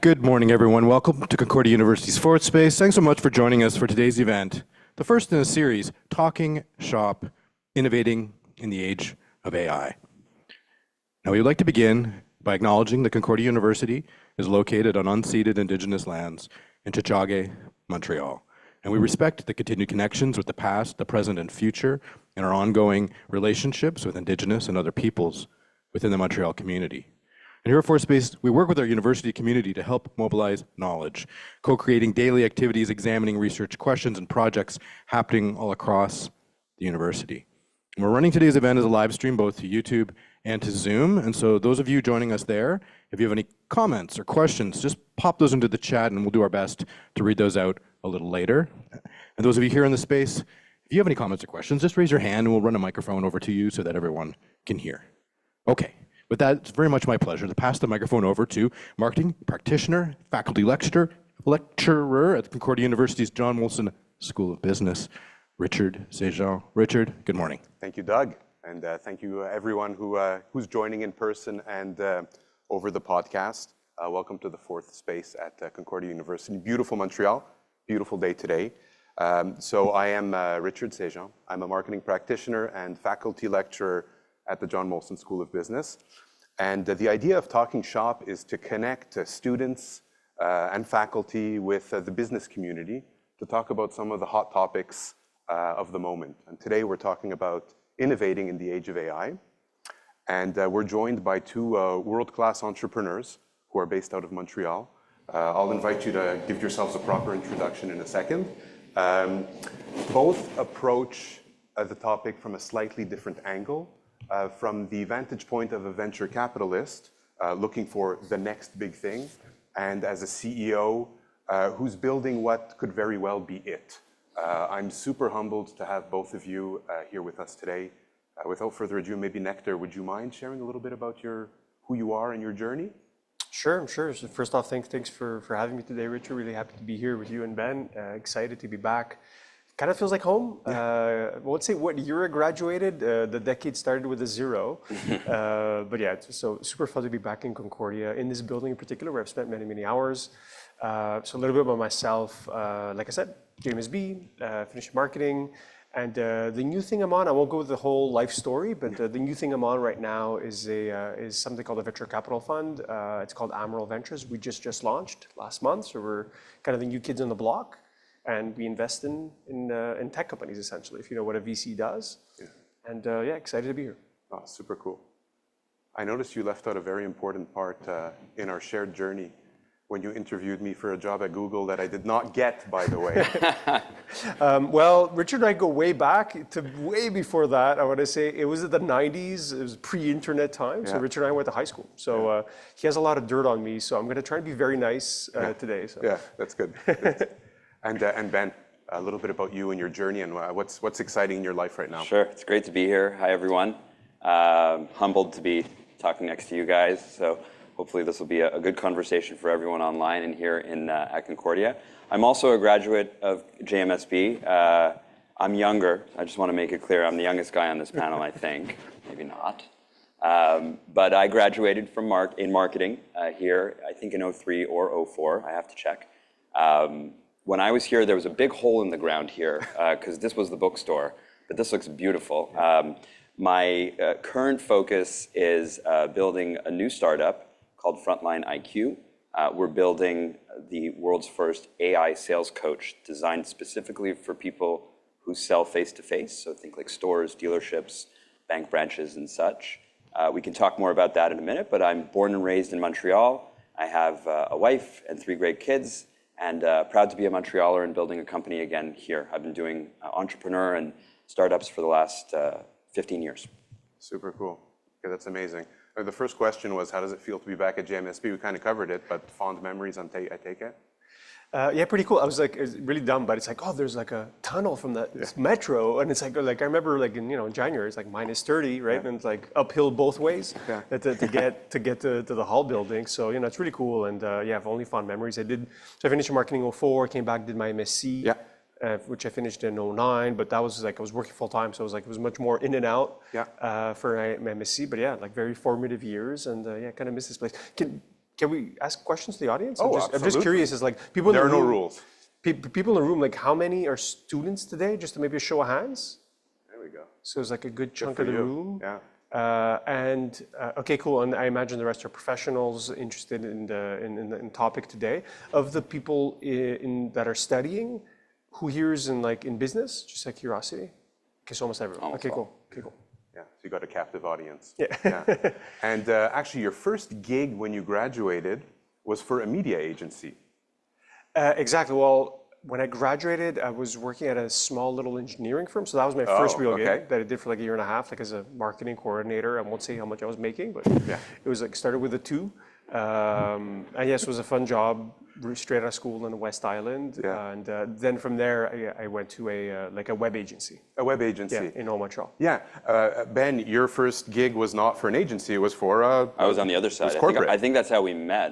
Good morning, everyone. Welcome to Concordia University's Fourth Space. Thanks so much for joining us for today's event, the first in a series, Talking Shop, Innovating in the Age of AI. Now, we would like to begin by acknowledging that Concordia University is located on unceded Indigenous lands in Tiohtià:ke, Montreal. And we respect the continued connections with the past, the present, and future, and our ongoing relationships with Indigenous and other peoples within the Montreal community. And here at Fourth Space, we work with our university community to help mobilize knowledge, co-creating daily activities, examining research questions and projects happening all across the university. And we're running today's event as a live stream both to YouTube and to Zoom. And so those of you joining us there, if you have any comments or questions, just pop those into the chat and we'll do our best to read those out a little later. And those of you here in the space, if you have any comments or questions, just raise your hand and we'll run a microphone over to you so that everyone can hear. Okay. With that, it's very much my pleasure to pass the microphone over to marketing practitioner, faculty lecturer at Concordia University's John Molson School of Business, Richard Sejean. Richard, good morning. Thank you, Doug, and thank you everyone who's joining in person and over the podcast. Welcome to the Fourth Space at Concordia University. Beautiful Montreal, beautiful day today. So I am Richard Sejean. I'm a marketing practitioner and faculty lecturer at the John Molson School of Business. And the idea of Talking Shop is to connect students and faculty with the business community to talk about some of the hot topics of the moment. And today we're talking about innovating in the age of AI. And we're joined by two world-class entrepreneurs who are based out of Montreal. I'll invite you to give yourselves a proper introduction in a second. Both approach the topic from a slightly different angle. From the vantage point of a venture capitalist looking for the next big thing, and as a CEO who's building what could very well be it. I'm super humbled to have both of you here with us today. Without further ado, maybe Nectar, would you mind sharing a little bit about who you are and your journey? Sure. So first off, thanks for having me today, Richard. Really happy to be here with you and Ben. Excited to be back. Kind of feels like home. Let's say what year I graduated. The decade started with a zero. But yeah, so super fun to be back in Concordia, in this building in particular, where I've spent many hours. So a little bit about myself. Like I said, JMSB, finished marketing. And the new thing I'm on, I won't go with the whole life story, but the new thing I'm on right now is something called a venture capital fund. It's called Amiral Ventures. We just launched last month, so we're kind of the new kids on the block. And we invest in tech companies, essentially, if you know what a VC does. Yeah. And yeah, excited to be here. Oh, super cool. I noticed you left out a very important part in our shared journey when you interviewed me for a job at Google that I did not get, by the way. Well, Richard and I go way back to way before that. I want to say it was in the 90s. It was pre-internet time. Yeah. So Richard and I went to high school. So he has a lot of dirt on me. So I'm going to try and be very nice today. So. Yeah, that's good. And Ben, a little bit about you and your journey and what's exciting in your life right now. Sure, it's great to be here. Hi, everyone. Humbled to be talking next to you guys. So hopefully this will be a good conversation for everyone online and here at Concordia. I'm also a graduate of JMSB. I'm younger. I just want to make it clear. I'm the youngest guy on this panel, I think. Maybe not. But I graduated in marketing here, I think in 03 or 04. I have to check. When I was here, there was a big hole in the ground here because this was the bookstore, but this looks beautiful. My current focus is building a new startup called FrontlineIQ. We're building the world's first AI sales coach designed specifically for people who sell face-to-face. So think like stores, dealerships, bank branches, and such. We can talk more about that in a minute, but I'm born and raised in Montreal. I have a wife and 3 great kids. And proud to be a Montrealer and building a company again here. I've been doing entrepreneur and startups for the last 15 years. Super cool. Okay, that's amazing. The first question was, how does it feel to be back at JMSB? We kind of covered it, but fond memories, I take it? Yeah, pretty cool. I was like, it's really dumb, but it's like, oh, there's like a tunnel from the metro, and it's like I remember like in January, it's like -30, right? Yeah. And it's like uphill both ways to get to the Hall building. So it's really cool, and yeah, I've only fond memories. So I finished in marketing in 04, came back, did my MSc, which I finished in 09, but that was like I was working full time, so it was much more in and out for my MSc. But yeah, like very formative years, and yeah, kind of miss this place. can we ask questions to the audience? Oh, I'm just absolutely. curious. Is like people in There the are no room, rules. People in the room, like how many are students today? Just to maybe a show of hands. There we go. So it's like a good chunk for of the you. room. Yeah. Okay, cool. And I imagine the rest are professionals interested in the topic today. Of the people that are studying, who here is in business? Just out of curiosity. Okay, so almost everyone. Almost Okay, all. cool. Okay, cool. Yeah, so you got a captive audience. Yeah. And actually, your first gig when you graduated was for a media agency. Exactly. Well, when I graduated, I was working at a small little engineering firm. So that was my first real okay. gig that I did for like a year and a half, like as a marketing coordinator. I won't say how much I was making, but it was like started with a 2. And yes, it was a fun job, straight out of school in the West Island. Yeah. And then from there, I went to a web agency. A web agency. Yeah, in Montreal. Yeah. Ben, your first gig was not for an agency. It was for I was on the other side. corporate. I think that's how we met.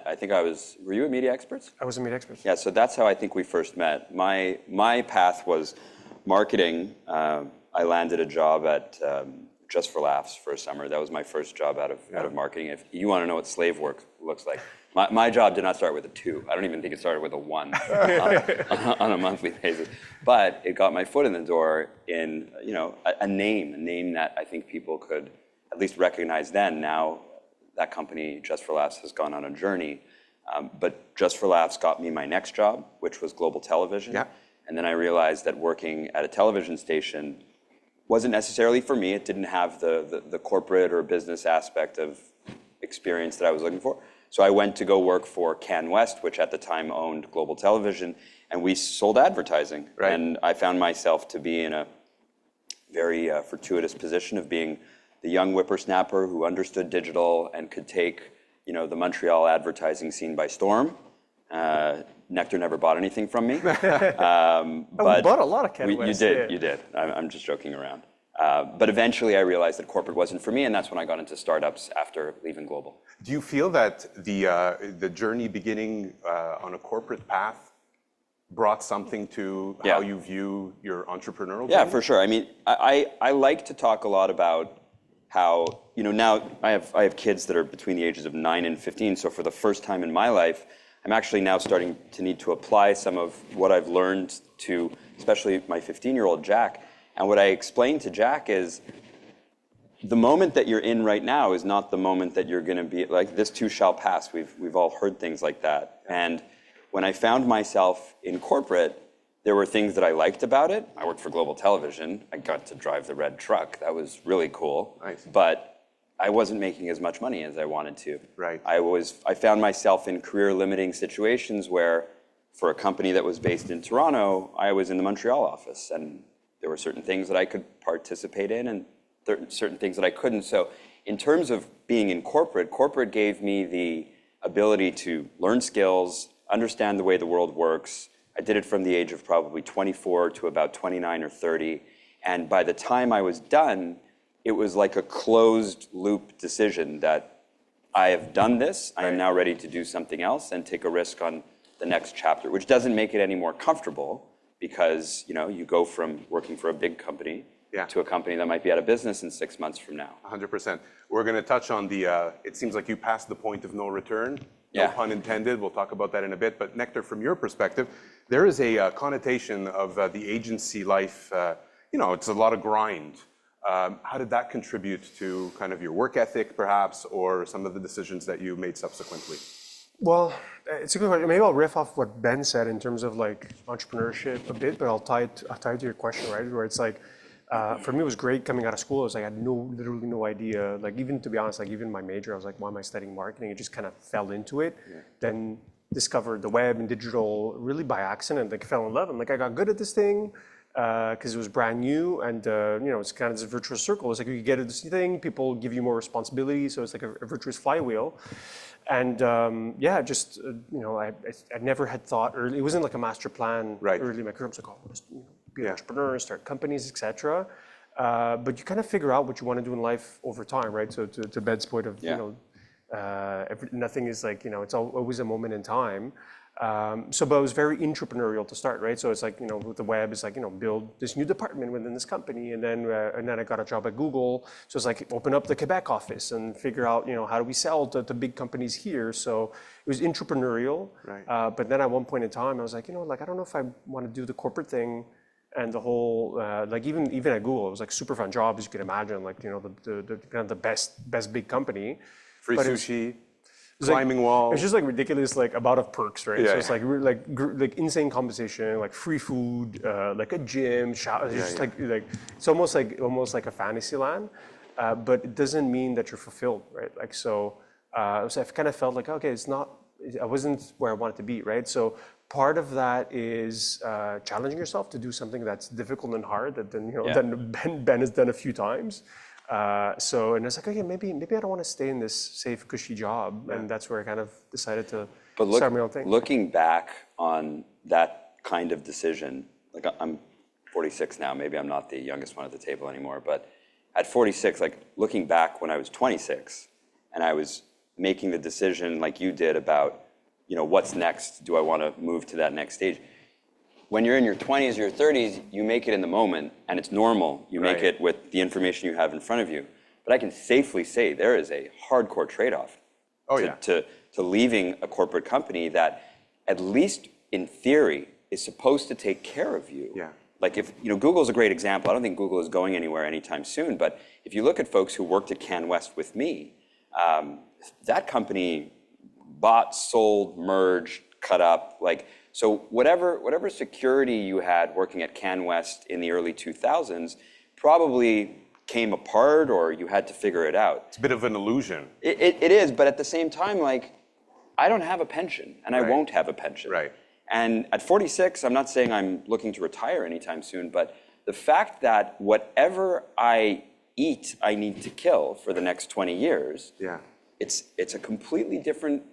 Were you at Media Experts? I was a media expert. Yeah, so that's how I think we first met. My path was marketing. I landed a job at Just for Laughs for a summer. That was my first job out of marketing. If you want to know what slave work looks like, my job did not start with a 2. I don't even think it started with a 1 on a monthly basis. But it got my foot in the door in a name that I think people could at least recognize then. Now that company, Just for Laughs, has gone on a journey. But Just for Laughs got me my next job, which was global television. Yeah. And then I realized that working at a television station wasn't necessarily for me. It didn't have the corporate or business aspect of experience that I was looking for. So I went to go work for CanWest, which at the time owned global television, and we sold advertising. Right. And I found myself to be in a very fortuitous position of being the young whippersnapper who understood digital and could take the Montreal advertising scene by storm. Nectar never bought anything from me. But we bought a lot of CanWest. You did. I'm just joking around. But eventually I realized that corporate wasn't for me, and that's when I got into startups after leaving global. Do you feel that the journey beginning on a corporate path brought something to how you view your entrepreneurial journey? Yeah, for sure. I mean, I like to talk a lot about how, now I have kids that are between the ages of 9 and 15, so for the first time in my life, I'm actually now starting to need to apply some of what I've learned to, especially my 15-year-old Jack. And what I explained to Jack is, the moment that you're in right now is not the moment that you're going to be, like, this too shall pass. We've all heard things like that. And when I found myself in corporate, there were things that I liked about it. I worked for global television. I got to drive the red truck. That was really cool. Nice. But I wasn't making as much money as I wanted to. Right. I found myself in career-limiting situations where, for a company that was based in Toronto, I was in the Montreal office, and there were certain things that I could participate in and certain things that I couldn't. So in terms of being in corporate gave me the ability to learn skills, understand the way the world works. I did it from the age of probably 24 to about 29 or 30. And by the time I was done, it was like a closed loop decision that I have done this. I am now ready to do something else and take a risk on the next chapter, which doesn't make it any more comfortable, because you go from working for a big company to a company that might be out of business in 6 months from now. 100%. We're going to touch on it seems like you passed the point of no return. No pun intended. We'll talk about that in a bit. But Nectar, from your perspective, there is a connotation of the agency life. It's a lot of grind. How did that contribute to kind of your work ethic, perhaps, or some of the decisions that you made subsequently? Well, it's a good question. Maybe I'll riff off what Ben said in terms of like entrepreneurship a bit, but I'll tie it to your question, right? Where it's like, for me, it was great coming out of school. I was like, I had literally no idea. Like, even to be honest, like even my major, I was like, why am I studying marketing? It just kind of fell into it. Yeah. Then discovered the web and digital really by accident. Like, fell in love. And like, I got good at this thing because it was brand new, and it's kind of this virtuous circle. It's like you get at this thing, people give you more responsibility, so it's like a virtuous flywheel. And I never had thought early. It wasn't like a master plan early in my career. I was like, oh, let's be an entrepreneur, start companies, etc. But you kind of figure out what you want to do in life over time, right? So to Ben's point of nothing is like it's always a moment in time. But it was very entrepreneurial to start, right? So it's like, with the web, it's like, build this new department within this company. And then I got a job at Google. So it's like, open up the Quebec office and figure out, how do we sell to big companies here? So it was entrepreneurial. Right. But then at one point in time, I was like, I don't know if I want to do the corporate thing and the whole, even at Google, it was like super fun job, as you can imagine, like, the kind of the best big company. Free But sushi, climbing walls. It's just like ridiculous, like amount of perks, right? Yeah, So it's like insane compensation, like free food, like a gym, shower. It's just like it's almost like a fantasy land, but it doesn't mean that you're fulfilled, right? Like so I kind of felt like, okay, I wasn't where I wanted to be, right? So part of that is challenging yourself to do something that's difficult and hard that then Ben has done a few times. And it's like, okay, maybe I don't want to stay in this safe, cushy job, and that's where I kind of decided to start my own thing. Looking back on that kind of decision, like I'm 46 now, maybe I'm not the youngest one at the table anymore, but at 46, like looking back when I was 26, and I was making the decision like you did about, what's next? Do I want to move to that next stage? When you're in your 20s, your 30s, you make it in the moment, and it's normal. You make it with the information you have in front of you. But I can safely say there is a hardcore trade-off to leaving a corporate company that, at least in theory, is supposed to take care of you. Yeah. Like if, Google's a great example. I don't think Google is going anywhere anytime soon, but if you look at folks who worked at CanWest with me, that company bought, sold, merged, cut up, so whatever security you had working at CanWest in the early 2000s probably came apart, or you had to figure it out. It's a bit of an illusion. It is, but at the same time, I don't have a pension, and I won't have a pension. Right. And at 46, I'm not saying I'm looking to retire anytime soon, but the fact that whatever I eat, I need to kill for the next 20 years, it's a completely different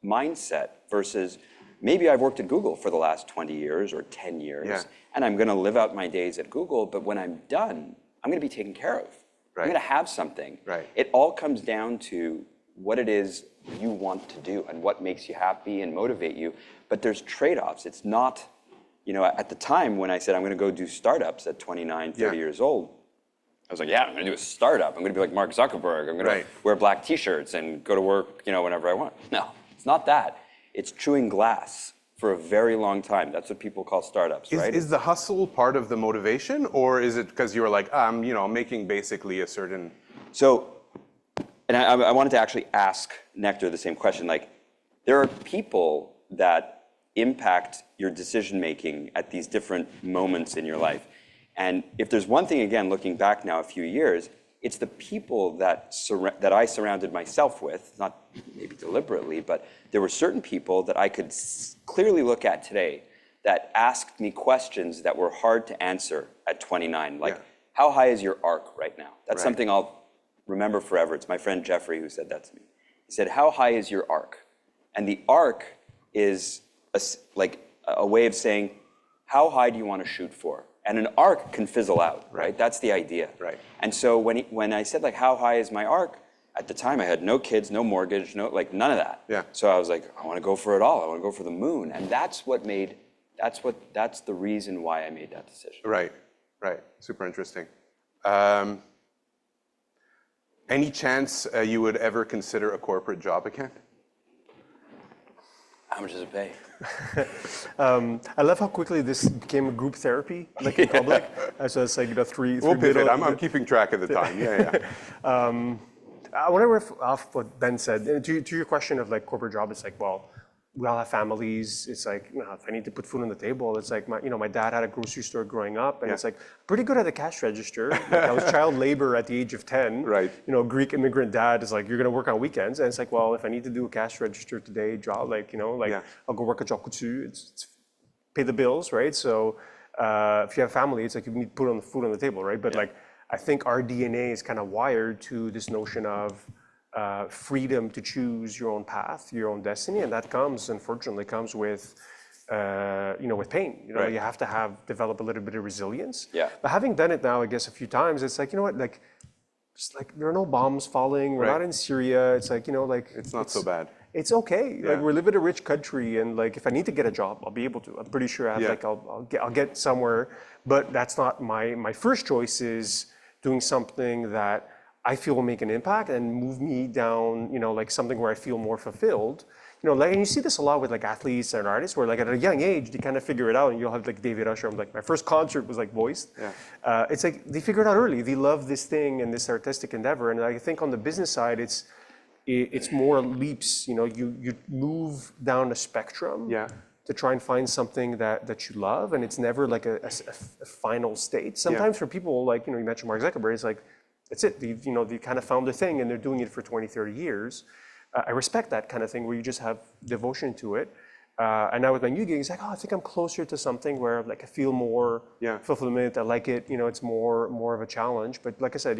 mindset versus maybe I've worked at Google for the last 20 years or 10 years, and I'm going to live out my days at Google, but when I'm done, I'm going to be taken care of. I'm going to have something. It all comes down to what it is you want to do and what makes you happy and motivate you, but there's trade-offs. It's not, at the time when I said I'm going to go do startups at 29, 30 years old, I was like, I'm going to do a startup. I'm going to be like Mark Zuckerberg. I'm going to wear black T-shirts and go to work, whenever I want. No, it's not that. It's chewing glass for a very long time. That's what people call startups, right? Is the hustle part of the motivation, or is it because you were like, I'm making basically a certain... So, and I wanted to actually ask Nectar the same question. Like, there are people that impact your decision-making at these different moments in your life. And if there's one thing, again, looking back now a few years, it's the people that I surrounded myself with, not maybe deliberately, but there were certain people that I could clearly look at today that asked me questions that were hard to answer at 29. Like, how high is your arc right now? That's something I'll remember forever. It's my friend Jeffrey who said that to me. He said, how high is your arc? And the arc is a way of saying, how high do you want to shoot for? And an arc can fizzle out, right? That's the idea. And so when I said, how high is my arc? At the time, I had no kids, no mortgage, none of that. So I was like, I want to go for it all. I want to go for the moon. And that's the reason why I made that decision. Right. Super interesting. Any chance you would ever consider a corporate job again? How much does it pay? I love how quickly this became a group therapy, in public. So it's like three. We'll pivot. I'm keeping track of the time. I want to riff off what Ben said. To your question of corporate job, it's we all have families. It's if I need to put food on the table, it's my dad had a grocery store growing up, and it's pretty good at the cash register. I was child labor at the age of 10. Greek immigrant dad is you're going to work on weekends, and it's if I need to do a cash register today job, I'll go work at Jokutu. It's pay the bills, right? So if you have family, it's you need to put on the food on the table, right? But I think our DNA is kind of wired to this notion of freedom to choose your own path, your own destiny, and that unfortunately comes with with pain. You have to develop a little bit of resilience. But having done it now, I guess a few times, it's just there are no bombs falling. We're not in Syria. It's it's not so bad. it's okay. Like we live in a rich country, and like if I need to get a job, I'll be able to. I'm pretty sure I have I'll get somewhere, but that's not my first choice. Is doing something that I feel will make an impact and move me down, like something where I feel more fulfilled. Like, and you see this a lot with like athletes and artists where like at a young age, they kind of figure it out, and you'll have like David Usher. I'm like, my first concert was like voiced. Yeah. It's like they figure it out early. They love this thing and this artistic endeavor. And I think on the business side, it's more leaps. You move down a spectrum to try and find something that you love, and it's never like a final state. Sometimes for people like, you mentioned Mark Zuckerberg, it's like, that's it. They kind of found a thing and they're doing it for 20, 30 years. I respect that kind of thing where you just have devotion to it. And now with my new gig, it's like, I think I'm closer to something where like I feel more fulfillment. I like it. It's more of a challenge. But like I said,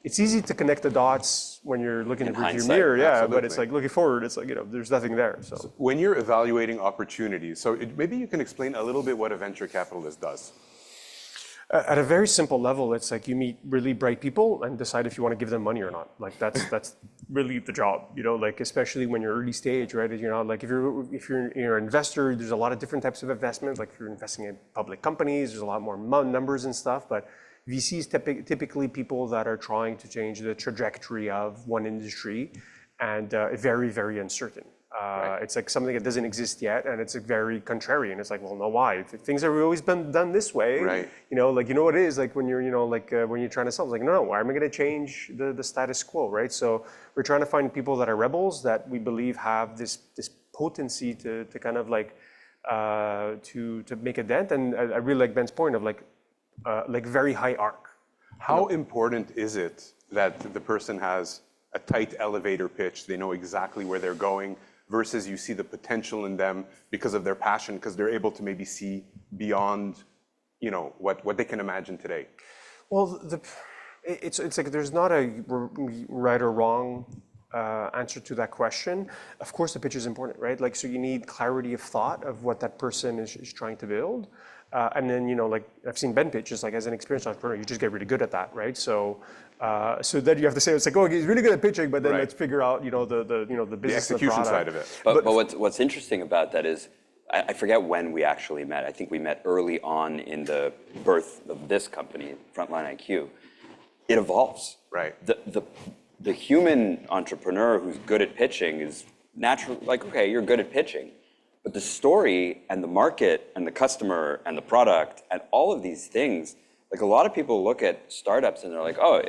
it's easy to connect the dots when you're looking at your mirror. Absolutely. But it's like looking forward. It's like there's nothing there. So when you're evaluating opportunities, so maybe you can explain a little bit what a venture capitalist does. At a very simple level, it's like you meet really bright people and decide if you want to give them money or not. Like that's really the job, like especially when you're early stage, right? Like if you're an investor, there's a lot of different types of investments. Like if you're investing in public companies, there's a lot more numbers and stuff. But VCs typically people that are trying to change the trajectory of one industry, and very, very uncertain. It's like something that doesn't exist yet, and it's very contrarian. It's like, well, no, why? Things have always been done this way. Right. What it is like when you're, when you're trying to sell. It's like, no, why am I going to change the status quo, right? So we're trying to find people that are rebels that we believe have this potency to kind of like to make a dent. And I really like Ben's point of like very high arc. How important is it that the person has a tight elevator pitch? They know exactly where they're going, versus you see the potential in them because of their passion, because they're able to maybe see beyond, what they can imagine today. Well, it's like there's not a right or wrong answer to that question. Of course, the pitch is important, right? Like, so you need clarity of thought of what that person is trying to build. And then, like I've seen Ben pitch, just like as an experienced entrepreneur, you just get really good at that, right? So then you have to say, it's like, oh, he's really good at pitching, but then let's figure out, the business, the execution side of it. But what's interesting about that is, I forget when we actually met. I think we met early on in the birth of this company, FrontlineIQ. It evolves. Right. The human entrepreneur who's good at pitching is natural. Like, okay, you're good at pitching. But the story and the market and the customer and the product and all of these things, like a lot of people look at startups and they're like, oh,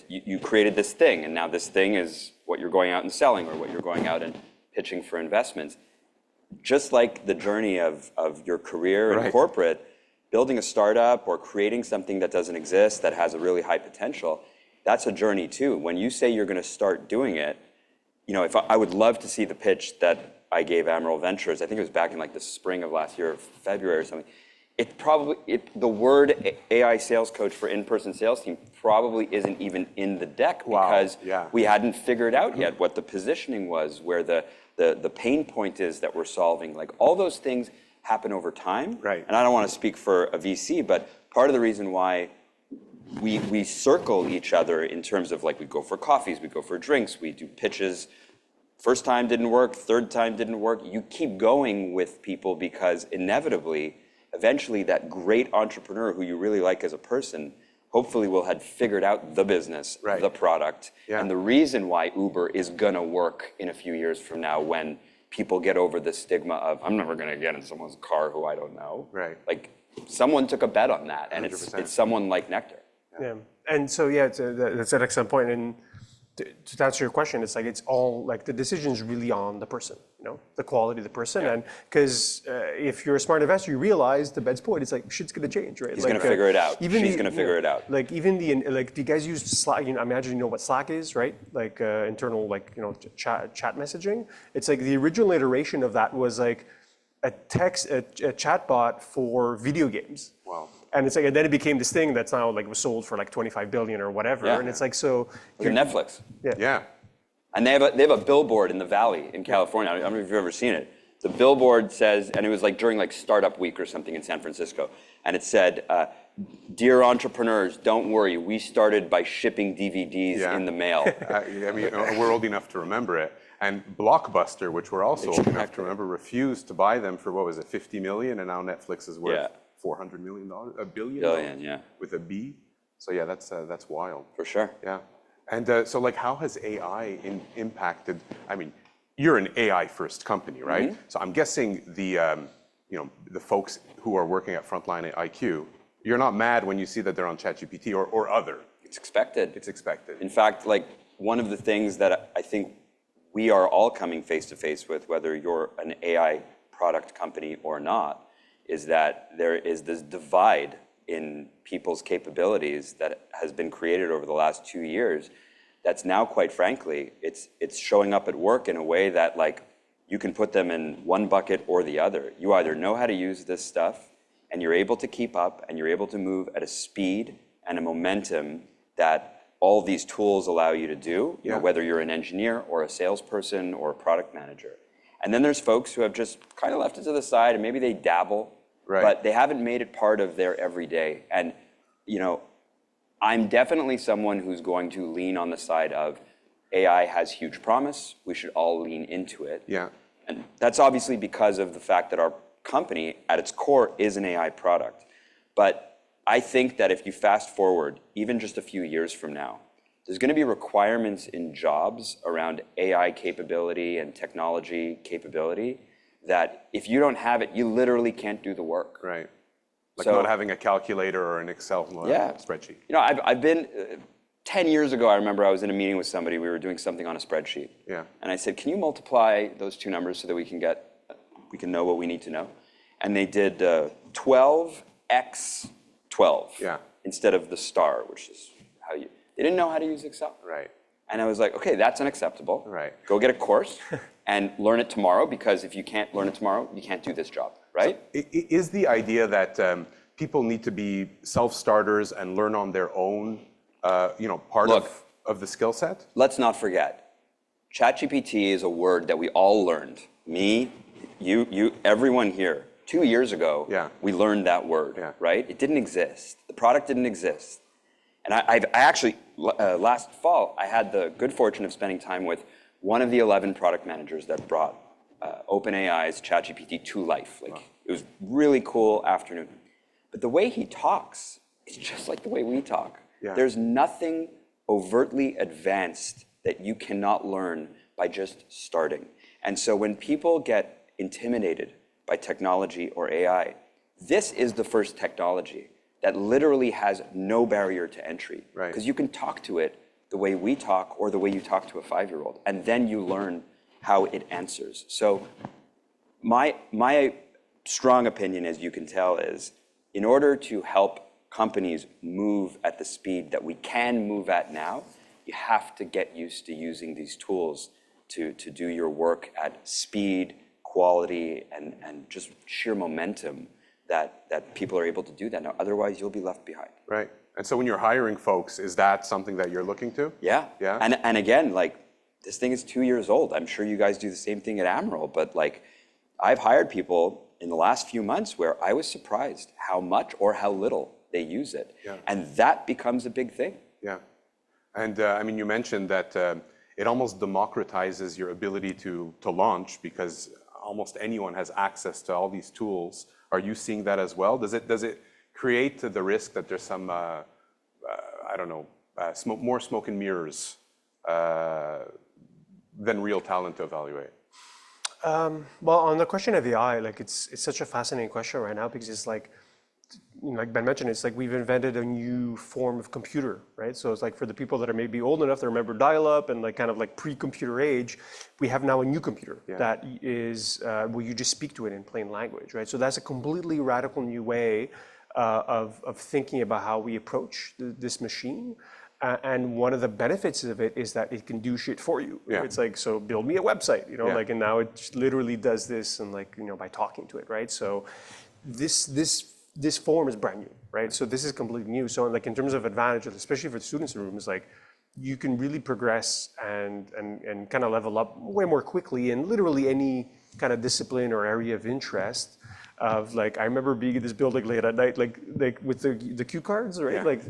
you created this thing, and now this thing is what you're going out and selling or what you're going out and pitching for investments. Just like the journey of your career in corporate, building a startup or creating something that doesn't exist that has a really high potential, that's a journey too. When you say you're going to start doing it, if I would love to see the pitch that I gave Amiral Ventures. I think it was back in like the spring of last year, February or something. The word AI sales coach for in-person sales team probably isn't even in the deck because we hadn't figured out yet what the positioning was, where the pain point is that we're solving. Like all those things happen over time. Right. And I don't want to speak for a VC, but part of the reason why we circle each other in terms of like we go for coffees, we go for drinks, we do pitches. First time didn't work, third time didn't work. You keep going with people because inevitably, eventually that great entrepreneur who you really like as a person, hopefully will have figured out the business, the product, and the reason why Uber is gonna work in a few years from now when people get over the stigma of, I'm never gonna get in someone's car who I don't know. Right. Like someone took a bet on that, and it's someone like Nectar. Yeah, and so that's an excellent point. And to answer your question, it's like it's all like the decision is really on the person, the quality of the person, and because if you're a smart investor, you realize the Ben's point. It's like shit's gonna change, right? He's gonna figure it out. She's gonna figure it out. Like even do you guys use Slack? I imagine you know what Slack is, right? Like internal, chat messaging. It's like the original iteration of that was like a chat bot for video games. Wow. And it's like, and then it became this thing that's now like was sold for like 25 billion or whatever. And it's like, so. Look at Netflix. Yeah. And they have a billboard in the Valley in California. I don't know if you've ever seen it. The billboard says, and it was like during like Startup Week or something in San Francisco. And it said, dear entrepreneurs, don't worry. We started by shipping DVDs in the mail. I mean, we're old enough to remember it. And Blockbuster, which we're also old enough to remember, refused to buy them for, what was it, 50 million, and now Netflix is worth $400 million, a billion? Billion, yeah. With a B. So yeah, that's wild. For sure. Yeah. And so like, how has AI impacted, I mean, you're an AI-first company, right? So I'm guessing the folks who are working at FrontlineIQ, you're not mad when you see that they're on ChatGPT or other. It's expected. It's expected. In fact, like one of the things that I think we are all coming face to face with, whether you're an AI product company or not, is that there is this divide in people's capabilities that has been created over the last 2 years. That's now, quite frankly, it's showing up at work in a way that like you can put them in one bucket or the other. You either know how to use this stuff and you're able to keep up and you're able to move at a speed and a momentum that all these tools allow you to do, you know, whether you're an engineer or a salesperson or a product manager. And then there's folks who have just kind of left it to the side and maybe they dabble, but they haven't made it part of their everyday. And, you know, I'm definitely someone who's going to lean on the side of AI has huge promise. We should all lean into it. Yeah. And that's obviously because of the fact that our company at its core is an AI product. But I think that if you fast forward, even just a few years from now, there's going to be requirements in jobs around AI capability and technology capability that if you don't have it, you literally can't do the work. Right. Like not having a calculator or an Excel spreadsheet. You know, I've been, 10 years ago, I remember I was in a meeting with somebody, we were doing something on a spreadsheet. Yeah. And I said, can you multiply those two numbers so that we can know what we need to know? And they did 12x 12 instead of the star, which is how they didn't know how to use Excel. Right. And I was like, okay, that's unacceptable. Right. Go get a course and learn it tomorrow, because if you can't learn it tomorrow, you can't do this job, right? So is the idea that people need to be self-starters and learn on their own, part of the skill set? Let's not forget, ChatGPT is a word that we all learned. Me, you, everyone here. 2 years ago, we learned that word, right? It didn't exist. The product didn't exist. And I actually, last fall, I had the good fortune of spending time with one of the 11 product managers that brought OpenAI's ChatGPT to life. It was really cool afternoon. But the way he talks is just like the way we talk. There's nothing overtly advanced that you cannot learn by just starting. And so when people get intimidated by technology or AI, this is the first technology that literally has no barrier to entry. Because you can talk to it the way we talk or the way you talk to a 5-year-old, and then you learn how it answers. So my strong opinion, as you can tell, is in order to help companies move at the speed that we can move at now, you have to get used to using these tools to do your work at speed, quality, and just sheer momentum that people are able to do that now. Otherwise, you'll be left behind. Right. And so when you're hiring folks, is that something that you're looking to? Yeah. Yeah. And again, like, this thing is 2 years old. I'm sure you guys do the same thing at Amiral, but like, I've hired people in the last few months where I was surprised how much or how little they use it. And that becomes a big thing. Yeah. And I mean, you mentioned that it almost democratizes your ability to launch, because almost anyone has access to all these tools. Are you seeing that as well? Does it create the risk that there's some, more smoke and mirrors than real talent to evaluate? Well, on the question of AI, like it's such a fascinating question right now, because it's like Ben mentioned, it's like we've invented a new form of computer, right? So it's like for the people that are maybe old enough to remember dial-up and like kind of like pre-computer age, we have now a new computer that is where you just speak to it in plain language, right? So that's a completely radical new way of thinking about how we approach this machine. And one of the benefits of it is that it can do shit for you. It's like, so build me a website, like, and now it literally does this, and like, by talking to it, right? So this form is brand new, right? So this is completely new. So like in terms of advantage, especially for the students in the room, is like you can really progress and kind of level up way more quickly in literally any kind of discipline or area of interest. Of like, I remember being in this building late at night, like with the cue cards, right? Like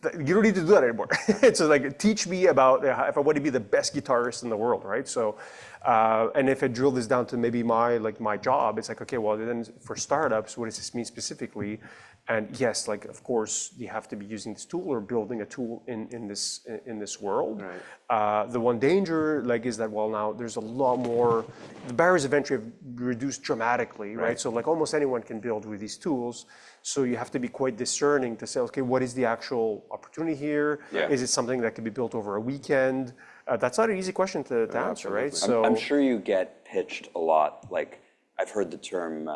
you don't need to do that anymore. So like, teach me about if I want to be the best guitarist in the world, right? So, and if I drill this down to maybe my job, it's like, okay, well then for startups, what does this mean specifically? And yes, like of course you have to be using this tool or building a tool in this world. Right. The one danger like is that now there's a lot more, the barriers of entry have reduced dramatically, right? So like almost anyone can build with these tools. So you have to be quite discerning to say, okay, what is the actual opportunity here? Yeah. Is it something that can be built over a weekend? That's not an easy question to answer, right? So I'm sure you get pitched a lot. Like I've heard the term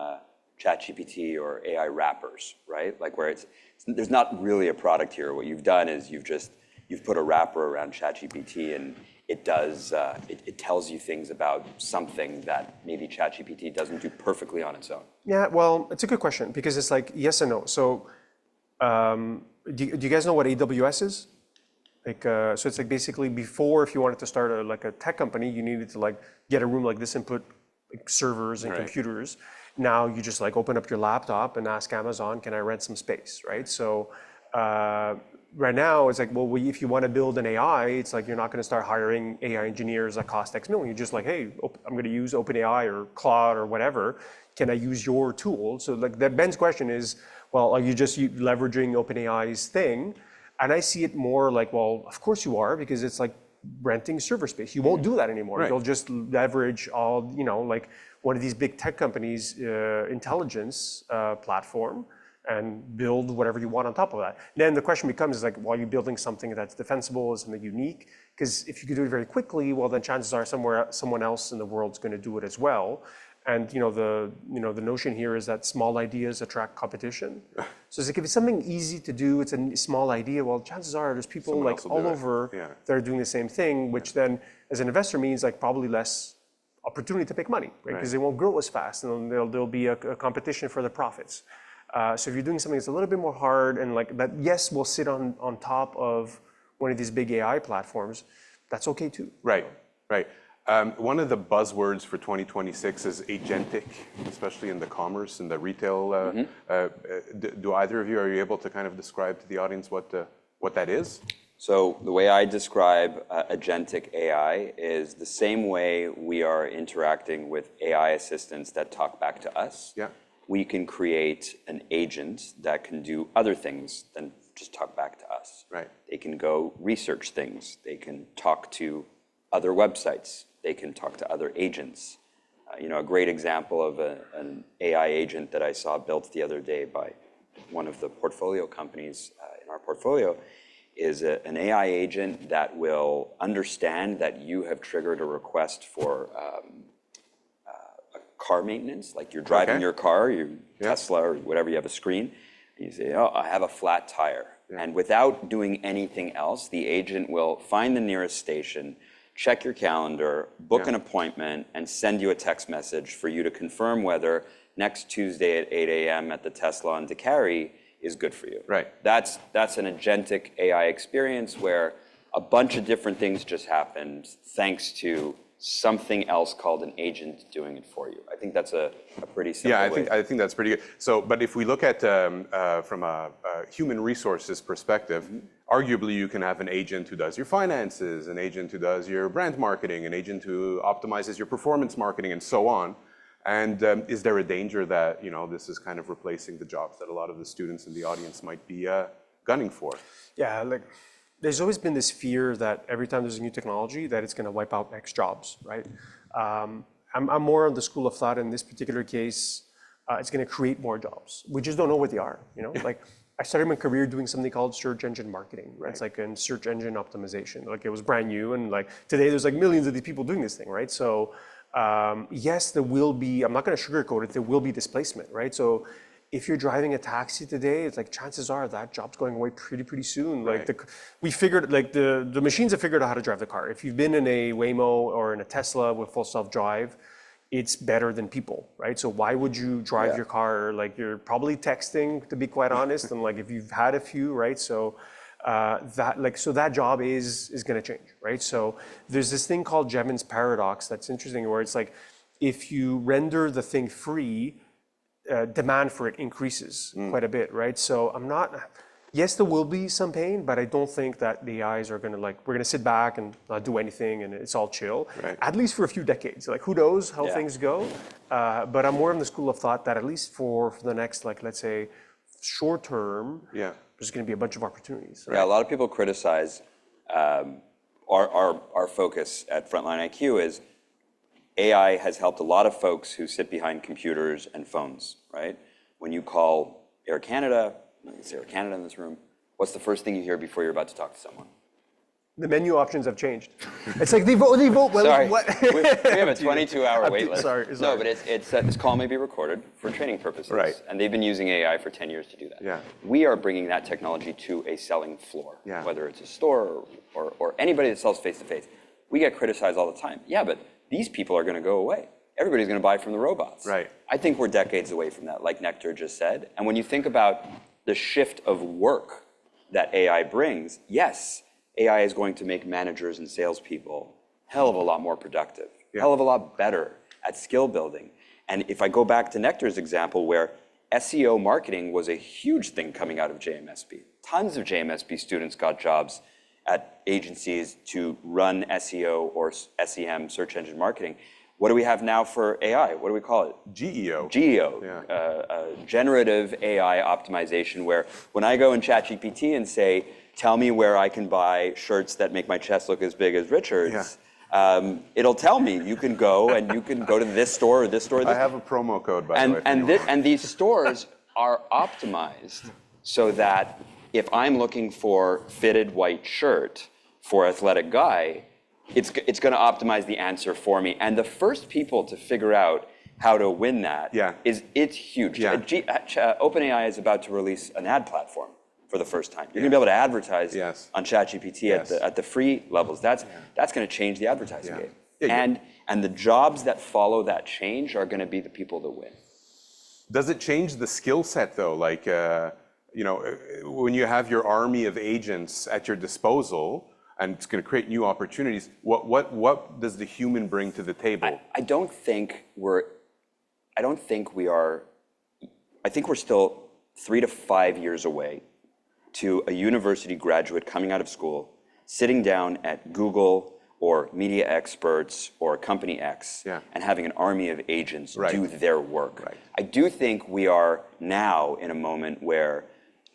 ChatGPT or AI wrappers, right? Like where there's not really a product here. What you've done is you've put a wrapper around ChatGPT and it does, it tells you things about something that maybe ChatGPT doesn't do perfectly on its own. yeah, well, it's a good question because it's like yes and no. So do you guys know what AWS is? Like, so it's like basically before, if you wanted to start a tech company, you needed to like get a room like this and put like, servers and computers. Now you just like open up your laptop and ask Amazon, can I rent some space, right? So right now it's like, well, if you want to build an AI, it's like you're not going to start hiring AI engineers that cost X million. You're just like, hey, I'm going to use OpenAI or Claude or whatever. Can I use your tool? So like that Ben's question is, well, are you just leveraging OpenAI's thing? And I see it more like, well, of course you are, because it's like renting server space. You won't do that anymore. Right. You'll just leverage all, like one of these big tech companies' intelligence platform and build whatever you want on top of that. Then the question becomes is like, well, are you building something that's defensible, something unique? Because if you could do it very quickly, well, then chances are someone else in the world's going to do it as well. And the notion here is that small ideas attract competition. So it's like if it's something easy to do, it's a small idea. Well, chances are there's people Someone like all over that are doing the same thing, which then, as an investor, means like probably less opportunity to make money, right? Because they won't grow as fast, and there'll be a competition for the profits. So if you're doing something that's a little bit more hard and like that, yes, will sit on top of one of these big AI platforms, that's okay too. Right, right. One of the buzzwords for 2026 is agentic, especially in the commerce and the retail. Do either of you, are you able to kind of describe to the audience what that is? So the way I describe agentic AI is the same way we are interacting with AI assistants that talk back to us. Yeah. We can create an agent that can do other things than just talk back to us. Right. They can go research things. They can talk to other websites. They can talk to other agents. A great example of an AI agent that I saw built the other day by one of the portfolio companies in our portfolio is an AI agent that will understand that you have triggered a request for car maintenance, like you're driving your car, your Tesla or whatever, you have a screen, and you say, oh, I have a flat tire. And without doing anything else, the agent will find the nearest station, check your calendar, book an appointment, and send you a text message for you to confirm whether next Tuesday at 8 a.m. at the Tesla on DeCarry is good for you. Right. That's an agentic AI experience where a bunch of different things just happened thanks to something else called an agent doing it for you. I think that's a pretty simple way. I think that's pretty good. So, but if we look at from a human resources perspective, arguably you can have an agent who does your finances, an agent who does your brand marketing, an agent who optimizes your performance marketing, and so on. And is there a danger that this is kind of replacing the jobs that a lot of the students in the audience might be gunning for? Yeah, like there's always been this fear that every time there's a new technology that it's going to wipe out X jobs, right? I'm more on the school of thought in this particular case, it's going to create more jobs. We just don't know what they are, Like I started my career doing something called search engine marketing. Right? It's like in search engine optimization. Like it was brand new, and like today there's like millions of these people doing this thing, right? So yes, there will be. I'm not going to sugarcoat it. There will be displacement, right? So if you're driving a taxi today, it's like chances are that job's going away pretty soon. Right. Like the machines have figured out how to drive the car. If you've been in a Waymo or in a Tesla with full self-drive, it's better than people, right? So why would you drive your car? Like you're probably texting, to be quite honest, and like if you've had a few, right? So that job is going to change, right? So there's this thing called Jevons paradox that's interesting, where it's like if you render the thing free, demand for it increases quite a bit, right? So yes, there will be some pain, but I don't think that the AIs are going to we're going to sit back and not do anything and it's all chill, Right. at least for a few decades. Like, who knows how things go? But I'm more in the school of thought that at least for the next, let's say, short term, there's going to be a bunch of opportunities. Right? Yeah, a lot of people criticize our focus at FrontlineIQ is AI has helped a lot of folks who sit behind computers and phones, right? When you call Air Canada, it's Air Canada in this room, what's the first thing you hear before you're about to talk to someone? The menu options have changed. It's like they vote. Well, Sorry, what? we have a 22-hour wait list. Sorry. No, but it's this call may be recorded for training purposes. Right. And they've been using AI for 10 years to do that. Yeah. We are bringing that technology to a selling floor, whether it's a store or anybody that sells face-to-face. We get criticized all the time. Yeah, but these people are going to go away. Everybody's going to buy from the robots. Right. I think we're decades away from that, like Nectar just said. And when you think about the shift of work that AI brings, yes, AI is going to make managers and salespeople hell of a lot more productive, hell of a lot better at skill building. And if I go back to Nectar's example where SEO marketing was a huge thing coming out of JMSB, tons of JMSB students got jobs at agencies to run SEO or SEM, search engine marketing. What do we have now for AI? What do we call it? GEO. GEO, generative AI optimization, where when I go in ChatGPT and say, tell me where I can buy shirts that make my chest look as big as Richard's, it'll tell me, you can go to this store or this store. I have a promo code, by the way. And these stores are optimized so that if I'm looking for fitted white shirt for athletic guy, it's going to optimize the answer for me. And the first people to figure out how to win that it's huge. OpenAI is about to release an ad platform for the first time. You're going to be able to advertise on ChatGPT at the free levels. That's going to change the advertising game. And the jobs that follow that change are going to be the people that win. Does it change the skill set though? Like, when you have your army of agents at your disposal, and it's going to create new opportunities, what does the human bring to the table? I think we're still 3 to 5 years away to a university graduate coming out of school, sitting down at Google or Media Experts or Company X and having an army of agents do their work. I do think we are now in a moment where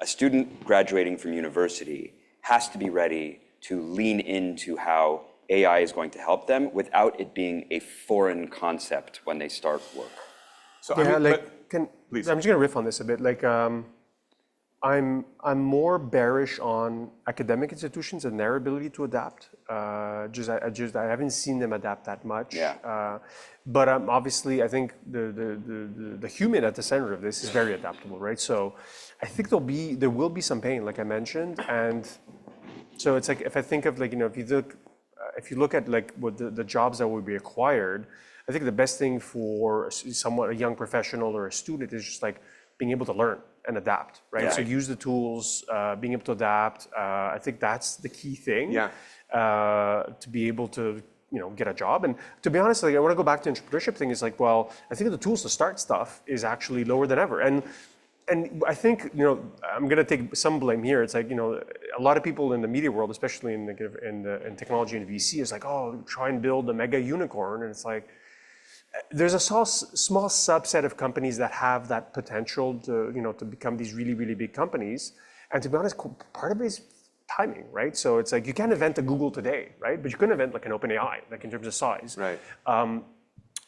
a student graduating from university has to be ready to lean into how AI is going to help them without it being a foreign concept when they start work. So please. I'm just going to riff on this a bit. I'm more bearish on academic institutions and their ability to adapt. I haven't seen them adapt that much. But obviously, I think the human at the center of this is very adaptable, right? So I think there will be some pain, like I mentioned, and so it's like if I think of if you look at what the jobs that will be acquired, I think the best thing for a young professional or a student is just being able to learn and adapt, right? So use the tools, being able to adapt. I think that's the key thing to be able to get a job. And to be honest, I want to go back to entrepreneurship thing. Is I think the tools to start stuff is actually lower than ever. And I think I'm going to take some blame here. It's a lot of people in the media world, especially in technology and VC, is try and build a mega unicorn, and it's there's a small subset of companies that have that potential to become these really, really big companies. And to be honest, part of it is timing, right? So it's you can't invent a Google today, right? But you can invent an OpenAI, in terms of size. Right.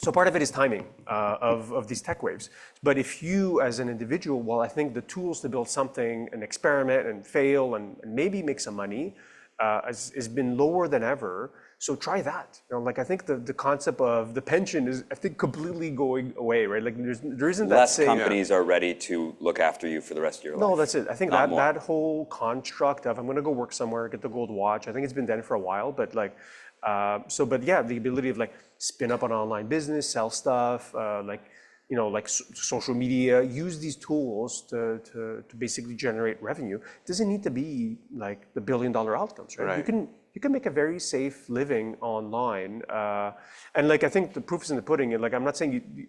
So part of it is timing of these tech waves. But if you, as an individual, I think the tools to build something and experiment and fail and maybe make some money has been lower than ever. So try that. I think the concept of the pension is, I think, completely going away, right? There isn't that less companies are ready to look after you for the rest of your life. No, that's it. I think that whole construct of I'm going to go work somewhere, get the gold watch. I think it's been done for a while, but the ability of spin up an online business, sell stuff, social media, use these tools to basically generate revenue. It doesn't need to be the $1 billion outcomes, right? you can make a very safe living online. And like, I think the proof is in the pudding. And like, I'm not saying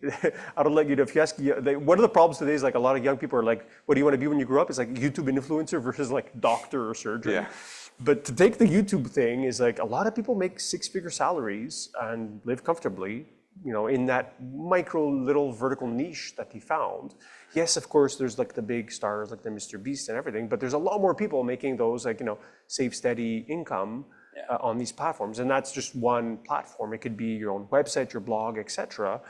I don't let you know, if you ask, one of the problems today is like a lot of young people are like, what do you want to be when you grow up? It's like YouTube influencer versus like doctor or surgeon. Yeah. But to take the YouTube thing is like, a lot of people make 6-figure salaries and live comfortably, in that micro little vertical niche that he found. Yes, of course, there's like the big stars like the Mr. Beast and everything, but there's a lot more people making those like, safe, steady income on these platforms. And that's just one platform. It could be your own website, your blog, etc.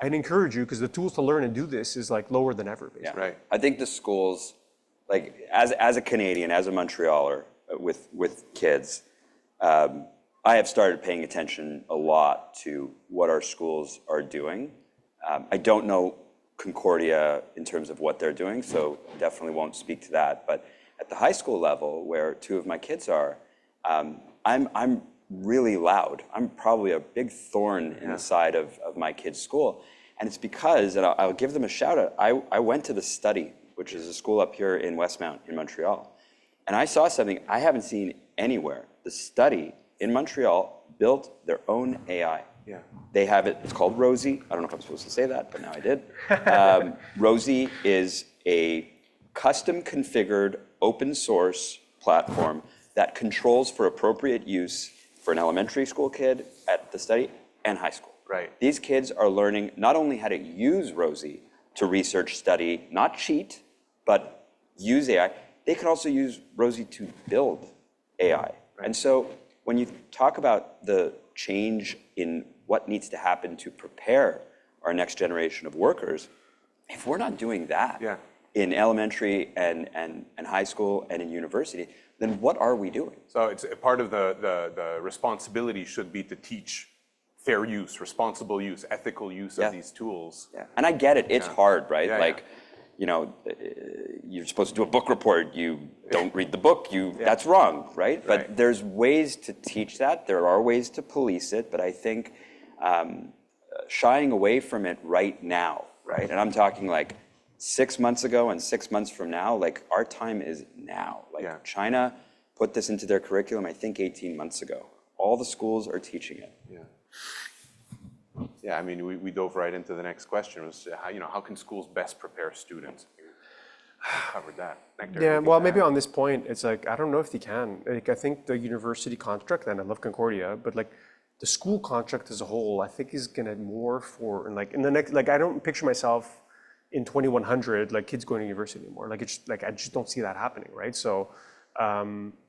I'd encourage you, because the tools to learn and do this is like lower than ever, basically. Right. I think the schools, like as a Canadian, as a Montrealer with kids, I have started paying attention a lot to what our schools are doing. I don't know Concordia in terms of what they're doing, so definitely won't speak to that. But at the high school level, where 2 of my kids are, I'm really loud. I'm probably a big thorn in the side of my kids' school. And it's because, and I'll give them a shout out, I went to the Study, which is a school up here in Westmount in Montreal. And I saw something I haven't seen anywhere. The Study in Montreal built their own AI. Yeah. They have it, it's called Rosie. I don't know if I'm supposed to say that, but now I did. Rosie is a custom configured open source platform that controls for appropriate use for an elementary school kid at the Study and high school. Right. These kids are learning not only how to use Rosie to research, study, not cheat, but use AI. They can also use Rosie to build AI. Right. And so when you talk about the change in what needs to happen to prepare our next generation of workers, if we're not doing that in elementary and high school and in university, then what are we doing? So it's part of the responsibility should be to teach fair use, responsible use, ethical use of these tools. Yeah. And I get it, it's hard, right? You're supposed to do a book report, you don't read the book, that's wrong, right? But there's ways to teach that, there are ways to police it, but I think shying away from it right now, right? And I'm talking like 6 months ago and 6 months from now, like our time is now. Like China put this into their curriculum, I think 18 months ago. All the schools are teaching it. Yeah, I mean, we dove right into the next question, was how can schools best prepare students? We covered that. Nectar, yeah, well, maybe on this point, it's like, I don't know if they can. Like, I think the university construct, and I love Concordia, but like the school construct as a whole, I think is gonna more for, and like in the next, like I don't picture myself in 2100, like kids going to university anymore. Like it's like, I just don't see that happening, right? So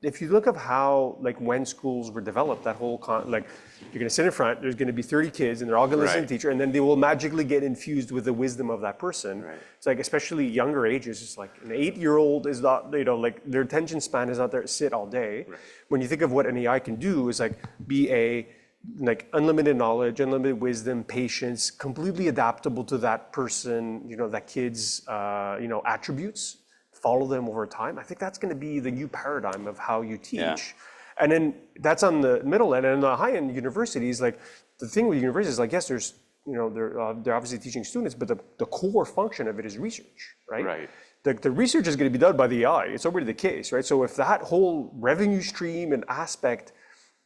if you look at how, like when schools were developed, that whole, like you're gonna sit in front, there's gonna be 30 kids and they're all gonna listen to the teacher, and then they will magically get infused with the wisdom of that person. It's like, especially younger ages, it's like an 8-year-old is not, like their attention span is not there to sit all day. When you think of what an AI can do, is like be like unlimited knowledge, unlimited wisdom, patience, completely adaptable to that person, that kid's, attributes, follow them over time. I think that's going to be the new paradigm of how you teach. And then that's on the middle end. And in the high end universities, like the thing with universities is like, yes, there's, they're obviously teaching students, but the core function of it is research, right? The research is going to be done by the AI. It's already the case, right? So if that whole revenue stream and aspect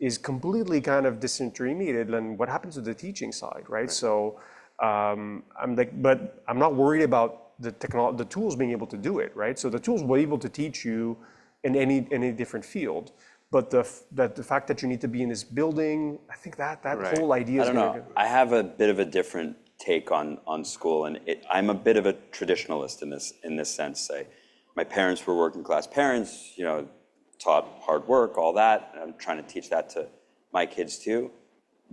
is completely kind of disintermediated, then what happens to the teaching side, right? So I'm like, but I'm not worried about the tools being able to do it, right? So the tools will be able to teach you in any different field, but the fact that you need to be in this building, I think that whole idea is I don't know. I have a bit of a different take on school, and I'm a bit of a traditionalist in this sense. My parents were working class parents, taught hard work, all that, and I'm trying to teach that to my kids too.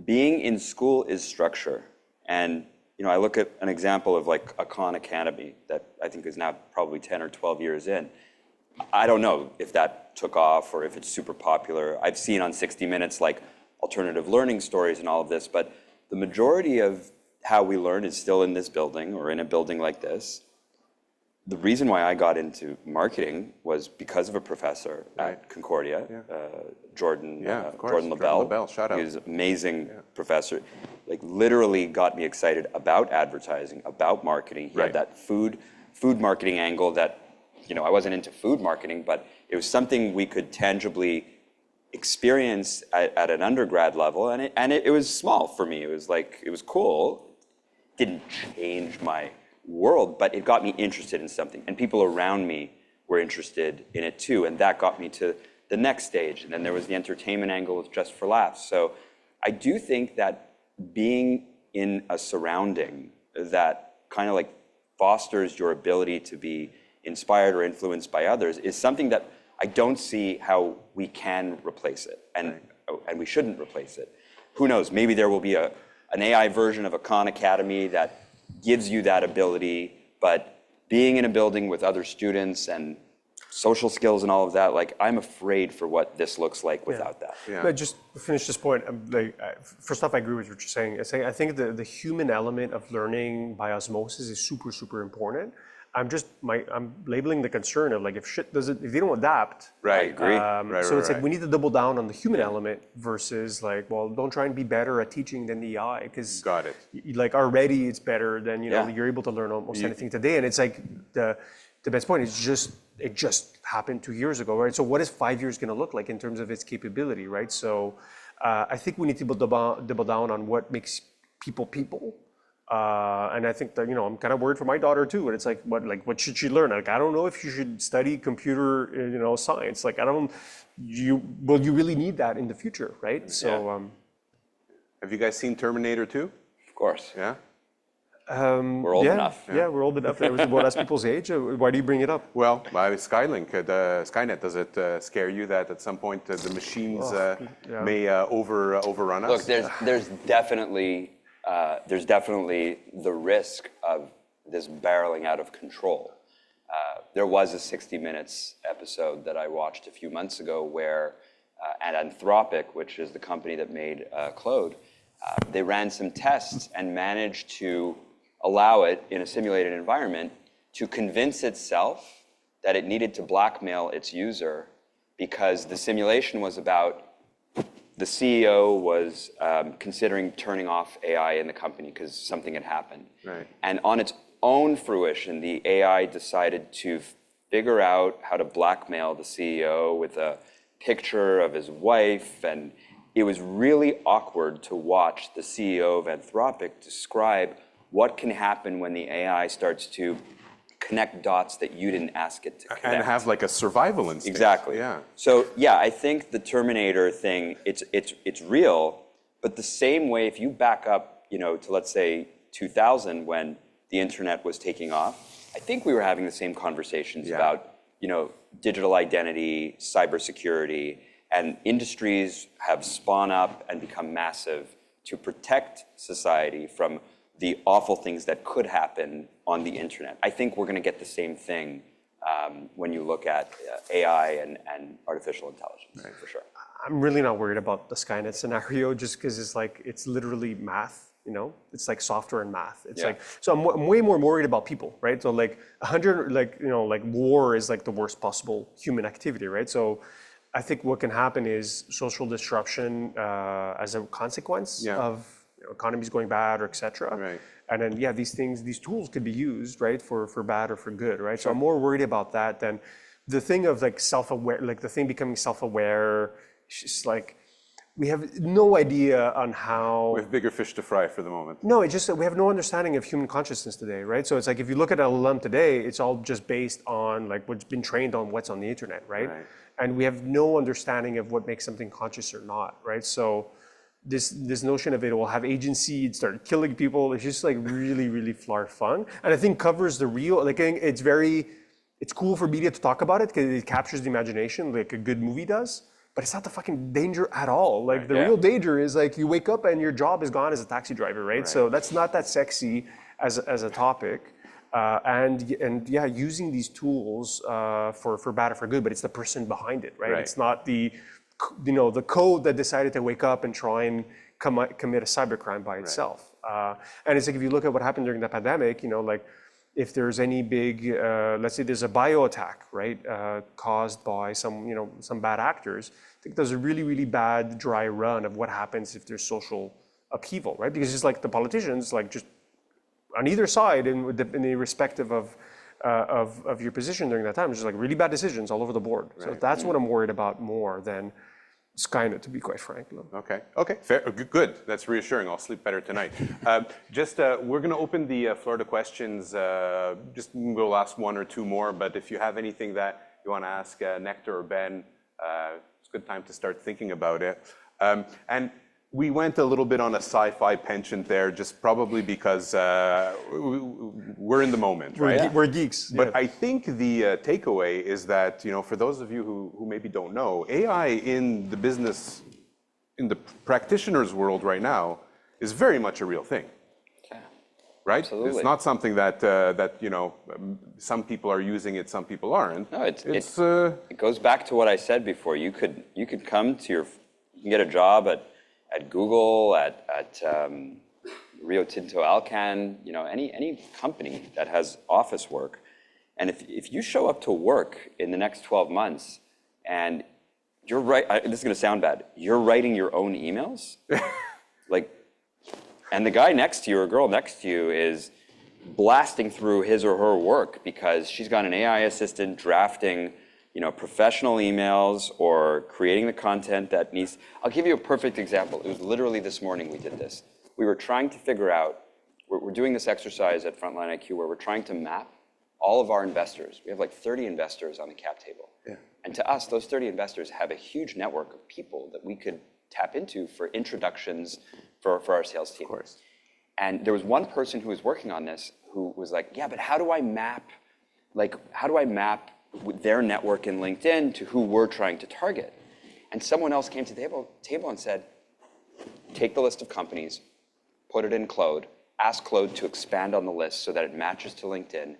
Being in school is structure, and I look at an example of like a Khan Academy that I think is now probably 10 or 12 years in. I don't know if that took off or if it's super popular. I've seen on 60 Minutes like alternative learning stories and all of this, but the majority of how we learn is still in this building or in a building like this. The reason why I got into marketing was because of a professor at Concordia, Jordan LaBelle. Shout out. He was an amazing professor. Like literally got me excited about advertising, about marketing. He had that food marketing angle that, I wasn't into food marketing, but it was something we could tangibly experience at an undergrad level, and it was small for me. It was cool. Didn't change my world, but it got me interested in something, and people around me were interested in it too, and that got me to the next stage. And then there was the entertainment angle with Just for Laughs. So I do think that being in a surrounding that kind of like fosters your ability to be inspired or influenced by others is something that I don't see how we can replace it, and we shouldn't replace it. Who knows? Maybe there will be an AI version of a Khan Academy that gives you that ability, but being in a building with other students and social skills and all of that, like I'm afraid for what this looks like without that. Yeah. But just to finish this point, first off, I agree with what you're saying. I think the human element of learning by osmosis is super, super important. I'm labeling the concern of like if they don't adapt. Right. I agree. So it's like we need to double down on the human element versus like, well, don't try and be better at teaching than the AI, because Got it. like already it's better than Yeah. you're able to learn almost anything today. And it's like the best point is it just happened 2 years ago, right? So what is 5 years going to look like in terms of its capability, right? So I think we need to double down on what makes people. And I think that, I'm kind of worried for my daughter too. And it's like, what should she learn? Like, I don't know if you should study computer, science. Like, you really need that in the future, right? So, Have you guys seen Terminator 2? Of course. Yeah? We're old enough. Yeah, we're old enough. Well, that's people's age. Why do you bring it up? Well, by Skynet, does it scare you that at some point the machines may overrun us? Look, there's definitely the risk of this barreling out of control. There was a 60 Minutes episode that I watched a few months ago where at Anthropic, which is the company that made Claude, they ran some tests and managed to allow it in a simulated environment to convince itself that it needed to blackmail its user because the simulation was about the CEO was considering turning off AI in the company because something had happened. Right. And on its own fruition, the AI decided to figure out how to blackmail the CEO with a picture of his wife. And it was really awkward to watch the CEO of Anthropic describe what can happen when the AI starts to connect dots that you didn't ask it to connect. And have like a survival instinct. Exactly. Yeah. So yeah, I think the Terminator thing, it's real, but the same way if you back up, to let's say 2000 when the internet was taking off, I think we were having the same conversations about, digital identity, cybersecurity, and industries have spawned up and become massive to protect society from the awful things that could happen on the internet. I think we're going to get the same thing when you look at AI and artificial intelligence, for sure. I'm really not worried about the Skynet scenario just because it's literally math. It's like software and math. It's so I'm way more worried about people, right? So like 100, like war is like the worst possible human activity, right? So I think what can happen is social disruption as a consequence of economies going bad or et cetera. Right. And then, these tools could be used, right, for bad or for good, right? So I'm more worried about that than the thing of like self-aware, like the thing becoming self-aware. It's just like, we have no idea on how. We have bigger fish to fry for the moment. No, it's just that we have no understanding of human consciousness today, right? So it's like if you look at LLM today, it's all just based on like what's been trained on what's on the internet, right? And we have no understanding of what makes something conscious or not, right? So this notion of it will have agency, it start killing people, it's just like really, really far-flung. And I think covers the real, like it's cool for media to talk about it because it captures the imagination like a good movie does. But it's not the fucking danger at all. Like the real danger is like you wake up and your job is gone as a taxi driver, right? So that's not that sexy as a topic. And using these tools for bad or for good, but it's the person behind it, right? It's not the code that decided to wake up and try and commit a cybercrime by itself. And it's like if you look at what happened during the pandemic, like if there's any big, let's say there's a bio attack, right, caused by some bad actors, I think there's a really, really bad dry run of what happens if there's social upheaval, right? Because it's like the politicians, like just on either side, in the respective of your position during that time, it's just like really bad decisions all over the board. So that's what I'm worried about more than Skynet, to be quite frank. Okay. Okay. Fair. Good. That's reassuring. I'll sleep better tonight. We're going to open the floor to questions. We'll ask one or two more. But if you have anything that you want to ask Nectar or Ben, it's a good time to start thinking about it. And we went a little bit on a sci-fi penchant there, just probably because we're in the moment, right? We're geeks. But I think the takeaway is that, for those of you who maybe don't know, AI in the business, in the practitioner's world right now, is very much a real thing. Yeah. Right? Absolutely. It's not something that some people are using it, some people aren't. No, it goes back to what I said before. You could come to you can get a job at Google, at Rio Tinto Alcan, any company that has office work. And if you show up to work in the next 12 months and you're this is going to sound bad, you're writing your own emails, and the guy next to you or girl next to you is blasting through his or her work because she's got an AI assistant drafting professional emails or creating the content that needs. I'll give you a perfect example. It was literally this morning we did this. We were trying to figure out, we're doing this exercise at FrontlineIQ where we're trying to map all of our investors. We have like 30 investors on the cap table. Yeah. And to us, those 30 investors have a huge network of people that we could tap into for introductions for our sales team. Of course. And there was one person who was working on this who was like, yeah, but how do I map with their network in LinkedIn to who we're trying to target? And someone else came to the table and said, take the list of companies, put it in Claude, ask Claude to expand on the list so that it matches to LinkedIn,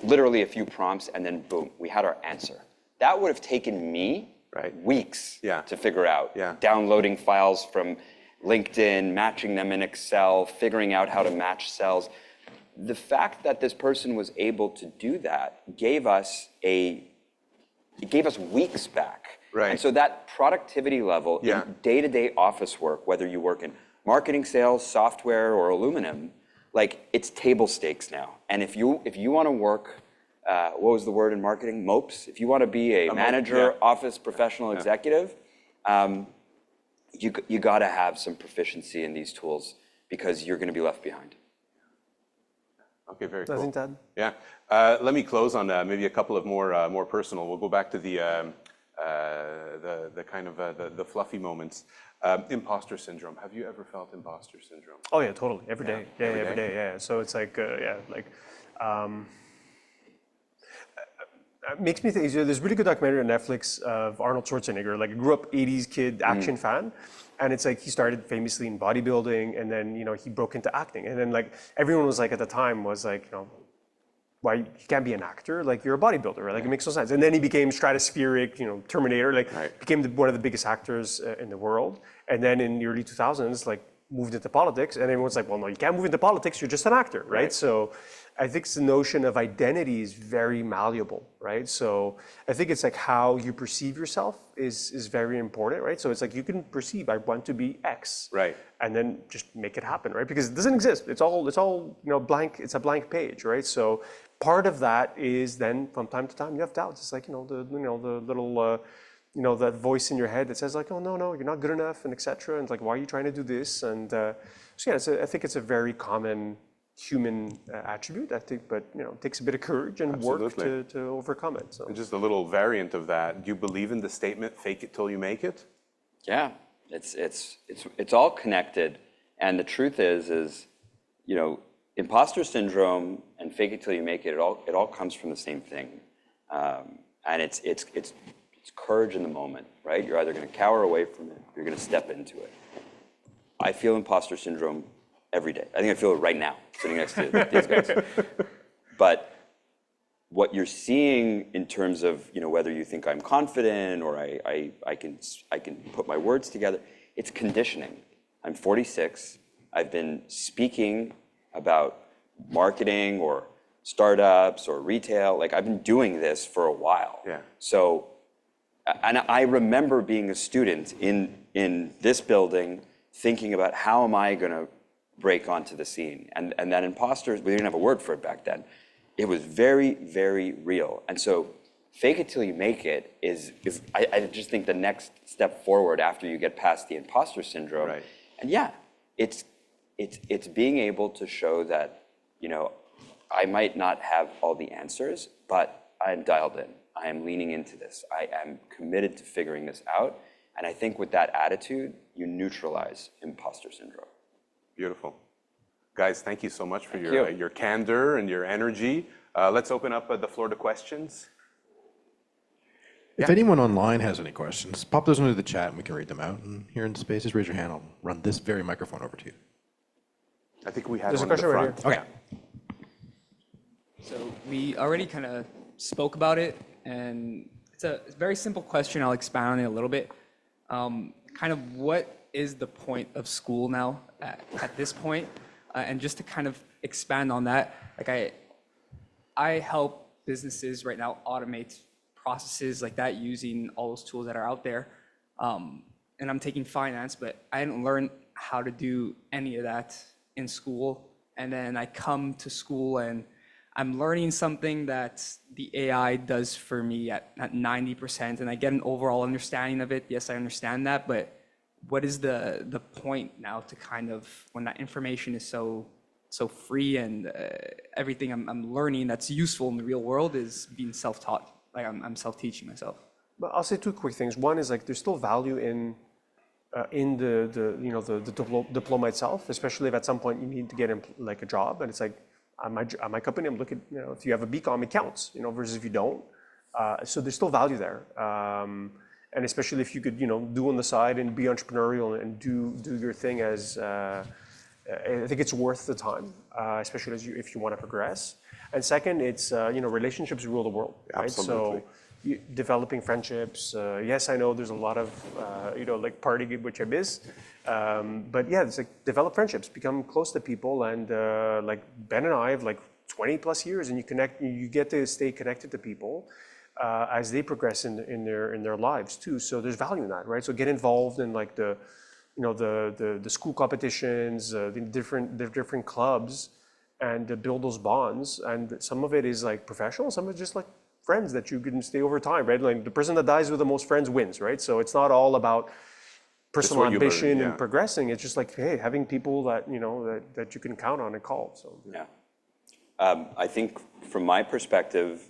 literally a few prompts, and then boom, we had our answer. That would have taken me weeks to figure out. Yeah. Downloading files from LinkedIn, matching them in Excel, figuring out how to match cells. The fact that this person was able to do that gave us weeks back. Right. And so that productivity level in day-to-day office work, whether you work in marketing, sales, software, or aluminum, it's table stakes now. And if you want to work, what was the word in marketing? MOPS. If you want to be a manager, office professional executive, you got to have some proficiency in these tools because you're going to be left behind. Okay, very cool. Nothing to add? Yeah. Let me close on maybe a couple of more personal. We'll go back to the kind of the fluffy moments. Imposter syndrome. Have you ever felt imposter syndrome? Oh yeah, totally. Every day. Yeah, every day. Yeah. So it's like, it makes me think. There's a really good documentary on Netflix of Arnold Schwarzenegger. I grew up 80s kid action fan. And it's like he started famously in bodybuilding, and then he broke into acting, and then everyone was at the time was why you can't be an actor? You're a bodybuilder, right? It makes no sense. And then he became stratospheric, Terminator, became one of the biggest actors in the world. And then in the early 2000s, moved into politics, and everyone's like, well, no, you can't move into politics. You're just an actor, right? So I think the notion of identity is very malleable, right? So I think it's how you perceive yourself is very important, right? So it's you can perceive, I want to be X, right? And then just make it happen, right? Because it doesn't exist. It's all blank. It's a blank page, right? So part of that is then from time to time you have doubts. It's the little that voice in your head that says oh no, you're not good enough, and etc. And why are you trying to do this? And so yeah, I think it's a very common human attribute, I think, but it takes a bit of courage and work to overcome it. So. And just a little variant of that. Do you believe in the statement "fake it till you make it"? Yeah, it's all connected, and the truth is imposter syndrome and fake it till you make it. It all comes from the same thing, and it's courage in the moment, right? You're either going to cower away from it, or you're going to step into it. I feel imposter syndrome every day. I think I feel it right now, sitting next to these guys. But what you're seeing in terms of whether you think I'm confident or I can put my words together, it's conditioning. I'm 46. I've been speaking about marketing or startups or retail. I've been doing this for a while. Yeah. So, and I remember being a student in this building, thinking about how am I going to break onto the scene, and that imposter, we didn't have a word for it back then. It was very, very real. And so fake it till you make it is I just think the next step forward after you get past the imposter syndrome. Right. And yeah, it's being able to show that, I might not have all the answers, but I'm dialed in. I am leaning into this. I am committed to figuring this out. And I think with that attitude, you neutralize imposter syndrome. Beautiful. Guys, thank you so much for you. your candor and your energy. Let's open up the floor to questions. If anyone online has any questions, pop those into the chat and we can read them out. And here in Spaces, raise your hand. I'll run this very microphone over to you. I think we had There's a one in the question right front. Okay. So we already kind of spoke about it, and it's a very simple question. I'll expand on it a little bit. Kind of what is the point of school now at this point? And just to kind of expand on that, like I help businesses right now automate processes like that using all those tools that are out there. And I'm taking finance, but I didn't learn how to do any of that in school. And then I come to school and I'm learning something that the AI does for me at 90%, and I get an overall understanding of it. Yes, I understand that, but what is the point now to kind of, when that information is so free and everything I'm learning that's useful in the real world is being self-taught. Like I'm self-teaching myself. But I'll say two quick things. One is like there's still value in the diploma itself, especially if at some point you need to get like a job, and it's like at my company I'm looking, if you have a BCom it counts, versus if you don't. So there's still value there, and especially if you could do on the side and be entrepreneurial and do your thing as I think it's worth the time, especially if you want to progress. And second, it's relationships rule the world, right? Absolutely. So developing friendships. Yes, I know there's a lot of like partying, which I miss. But yeah, it's like develop friendships, become close to people, and like Ben and I have like 20 plus years, and you get to stay connected to people as they progress in their lives too. So there's value in that, right? So get involved in like the school competitions, the different clubs, and build those bonds. And some of it is like professional, some of it just like friends that you can stay over time, right? Like the person that dies with the most friends wins, right? So it's not all about personal ambition and progressing. It's just like, hey, having people that that you can count on and call. So yeah. I think from my perspective,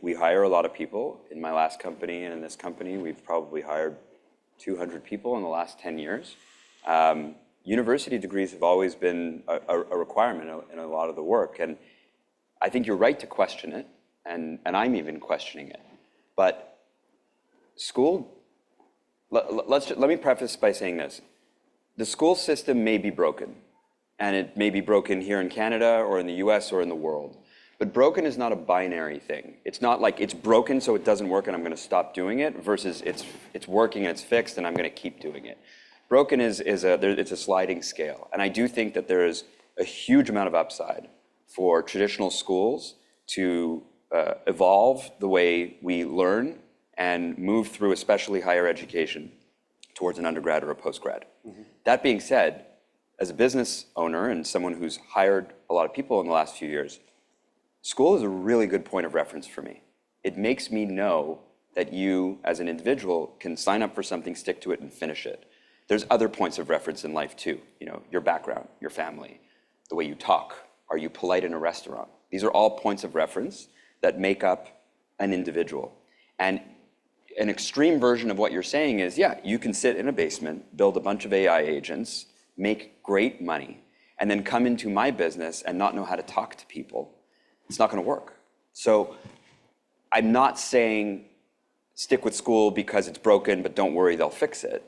we hire a lot of people. In my last company and in this company, we've probably hired 200 people in the last 10 years. University degrees have always been a requirement in a lot of the work. And I think you're right to question it. And I'm even questioning it. But school, let me preface by saying this. The school system may be broken. And it may be broken here in Canada or in the US or in the world. But broken is not a binary thing. It's not like it's broken so it doesn't work and I'm going to stop doing it versus it's working and it's fixed and I'm going to keep doing it. Broken it's a sliding scale. And I do think that there is a huge amount of upside for traditional schools to evolve the way we learn and move through especially higher education towards an undergrad or a postgrad. Mm-hmm. That being said, as a business owner and someone who's hired a lot of people in the last few years, school is a really good point of reference for me. It makes me know that you, as an individual, can sign up for something, stick to it, and finish it. There's other points of reference in life too. Your background, your family, the way you talk. Are you polite in a restaurant? These are all points of reference that make up an individual. And an extreme version of what you're saying is, yeah, you can sit in a basement, build a bunch of AI agents, make great money, and then come into my business and not know how to talk to people. It's not going to work. So I'm not saying stick with school because it's broken, but don't worry, they'll fix it.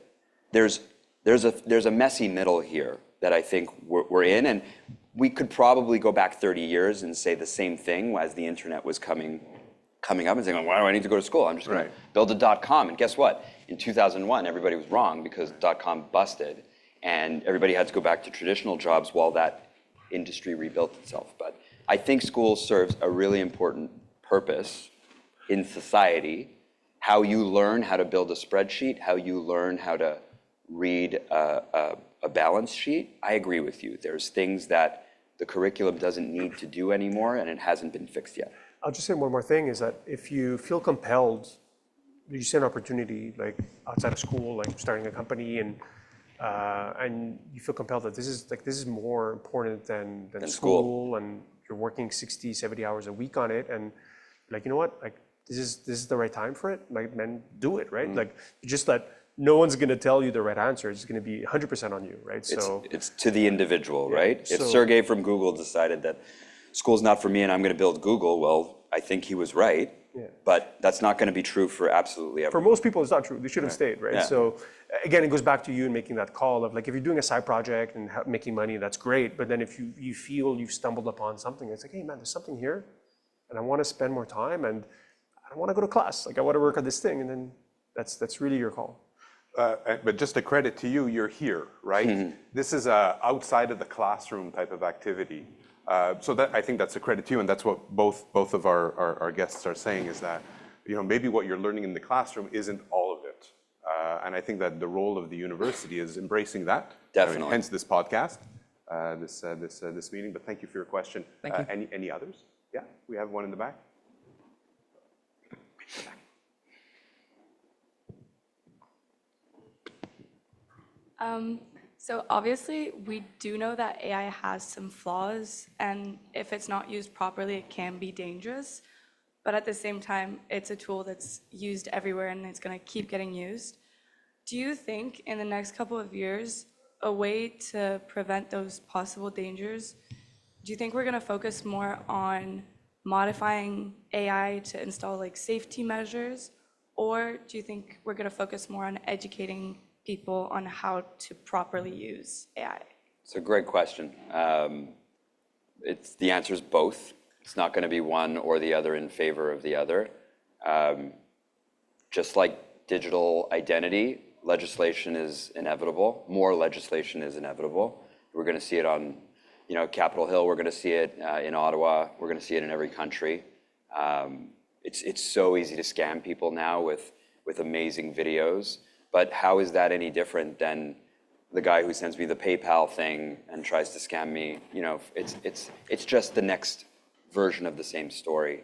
There's a messy middle here that I think we're in, and we could probably go back 30 years and say the same thing as the internet was coming up and saying, why do I need to go to school? I'm just going to build a .com. And guess what? In 2001, everybody was wrong because .com busted, and everybody had to go back to traditional jobs while that industry rebuilt itself. But I think school serves a really important purpose in society. How you learn how to build a spreadsheet, how you learn how to read a balance sheet. I agree with you. There's things that the curriculum doesn't need to do anymore, and it hasn't been fixed yet. I'll just say one more thing is that if you feel compelled, you see an opportunity like outside of school, like starting a company, and you feel compelled that this is more important than school, and you're working 60, 70 hours a week on it, and like, you know what, like this is the right time for it, like, then do it, right? Like, just that no one's going to tell you the right answer. It's going to be 100% on you, right? So it's to the individual, right? If Sergey from Google decided that school's not for me and I'm going to build Google, well, I think he was right. Yeah. But that's not going to be true for absolutely everyone. For most people, it's not true. They should have stayed, right? Yeah. So again, it goes back to you and making that call of like, if you're doing a side project and making money, that's great. But then if you feel you've stumbled upon something, it's like, hey man, there's something here, and I want to spend more time, and I want to go to class. Like, I want to work on this thing, and then that's really your call. But just a credit to you, you're here, right? Mm-hmm. This is a outside of the classroom type of activity. So that, I think that's a credit to you, and that's what both of our guests are saying, is that, you know, maybe what you're learning in the classroom isn't all of it. And I think that the role of the university is embracing that. Definitely. Hence this podcast, this meeting. But thank you for your question. Thank you. Any others? Yeah, we have one in the back. So obviously, we do know that AI has some flaws, and if it's not used properly, it can be dangerous. But at the same time, it's a tool that's used everywhere, and it's going to keep getting used. Do you think in the next couple of years, a way to prevent those possible dangers, do you think we're going to focus more on modifying AI to install like safety measures, or do you think we're going to focus more on educating people on how to properly use AI? It's a great question. The answer is both. It's not going to be one or the other in favor of the other. Just like digital identity, legislation is inevitable. More legislation is inevitable. We're going to see it on, Capitol Hill. We're going to see it in Ottawa. We're going to see it in every country. It's so easy to scam people now with amazing videos. But how is that any different than the guy who sends me the PayPal thing and tries to scam me? It's just the next version of the same story.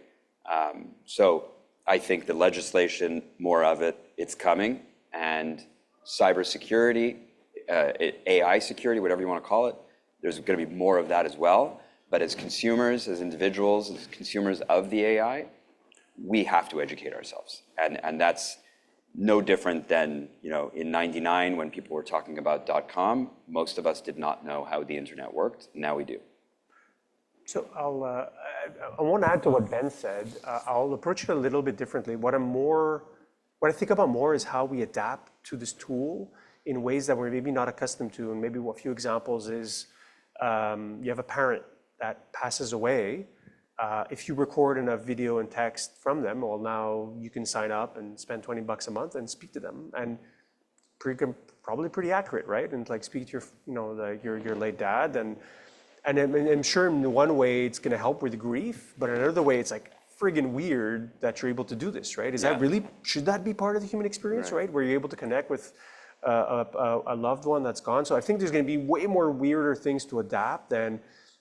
So I think the legislation, more of it, it's coming, and cybersecurity, AI security, whatever you want to call it, there's going to be more of that as well. But as consumers, as individuals, as consumers of the AI, we have to educate ourselves, and that's no different than, in '99 when people were talking about .com, most of us did not know how the internet worked. Now we do. So I want to add to what Ben said. I'll approach it a little bit differently. What I think about more is how we adapt to this tool in ways that we're maybe not accustomed to. And maybe a few examples is you have a parent that passes away. If you record enough video and text from them, well, now you can sign up and spend $20 a month and speak to them, and probably pretty accurate, right? And like speak to your late dad, and I'm sure in one way it's going to help with grief, but in another way it's like friggin' weird that you're able to do this, right? Should that be part of the human experience, right? Where you're able to connect with a loved one that's gone. So I think there's going to be way more weirder things to adapt than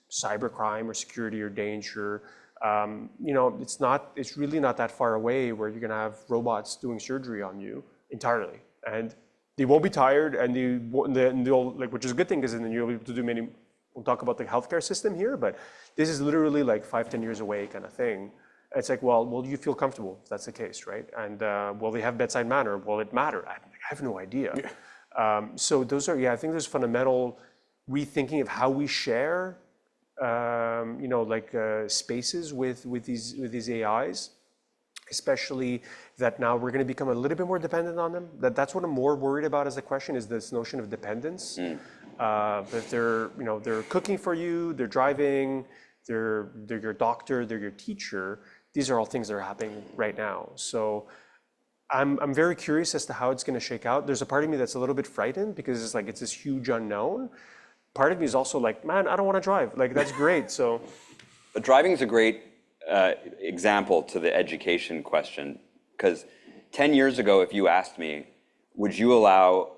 cybercrime or security or danger. It's really not that far away where you're gonna have robots doing surgery on you entirely, and they won't be tired, and they'll which is a good thing, because then you'll be able to do many. We'll talk about the healthcare system here, but this is literally like 5-10 years away kind of thing. It's like, well, will you feel comfortable if that's the case, right? And will they have bedside manner? Will it matter? I have no idea. Yeah. So those are, I think there's fundamental rethinking of how we share spaces with these AIs, especially that now we're going to become a little bit more dependent on them. That's what I'm more worried about as a question, is this notion of dependence. That they're cooking for you, they're driving, they're your doctor, they're your teacher. These are all things that are happening right now. So I'm very curious as to how it's going to shake out. There's a part of me that's a little bit frightened, because it's this huge unknown. Part of me is also like, man, I don't want to drive. Like, that's great. So, but driving is a great example to the education question, because 10 years ago, if you asked me, would you allow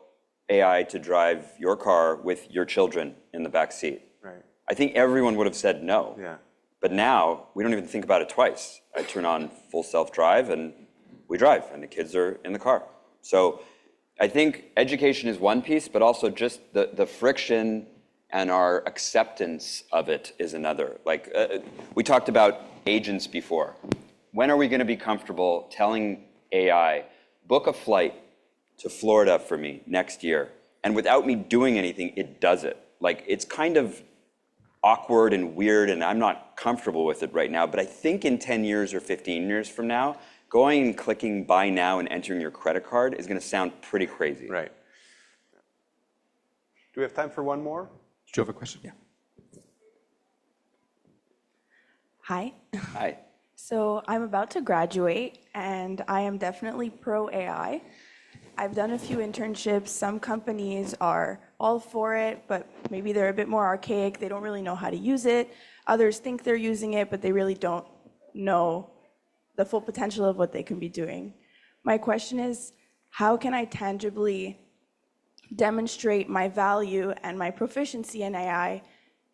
AI to drive your car with your children in the back seat? Right. I think everyone would have said no. Yeah. But now we don't even think about it twice. I turn on full self-drive and we drive, and the kids are in the car. So I think education is one piece, but also just the friction and our acceptance of it is another. Like we talked about agents before. When are we going to be comfortable telling AI, book a flight to Florida for me next year, and without me doing anything, it does it? Like, it's kind of awkward and weird, and I'm not comfortable with it right now, but I think in 10 years or 15 years from now, going and clicking buy now and entering your credit card is going to sound pretty crazy. Right. Do we have time for one more? Do you have a question? Yeah. Hi. Hi. So I'm about to graduate, and I am definitely pro AI. I've done a few internships. Some companies are all for it, but maybe they're a bit more archaic. They don't really know how to use it. Others think they're using it, but they really don't know the full potential of what they can be doing. My question is, how can I tangibly demonstrate my value and my proficiency in AI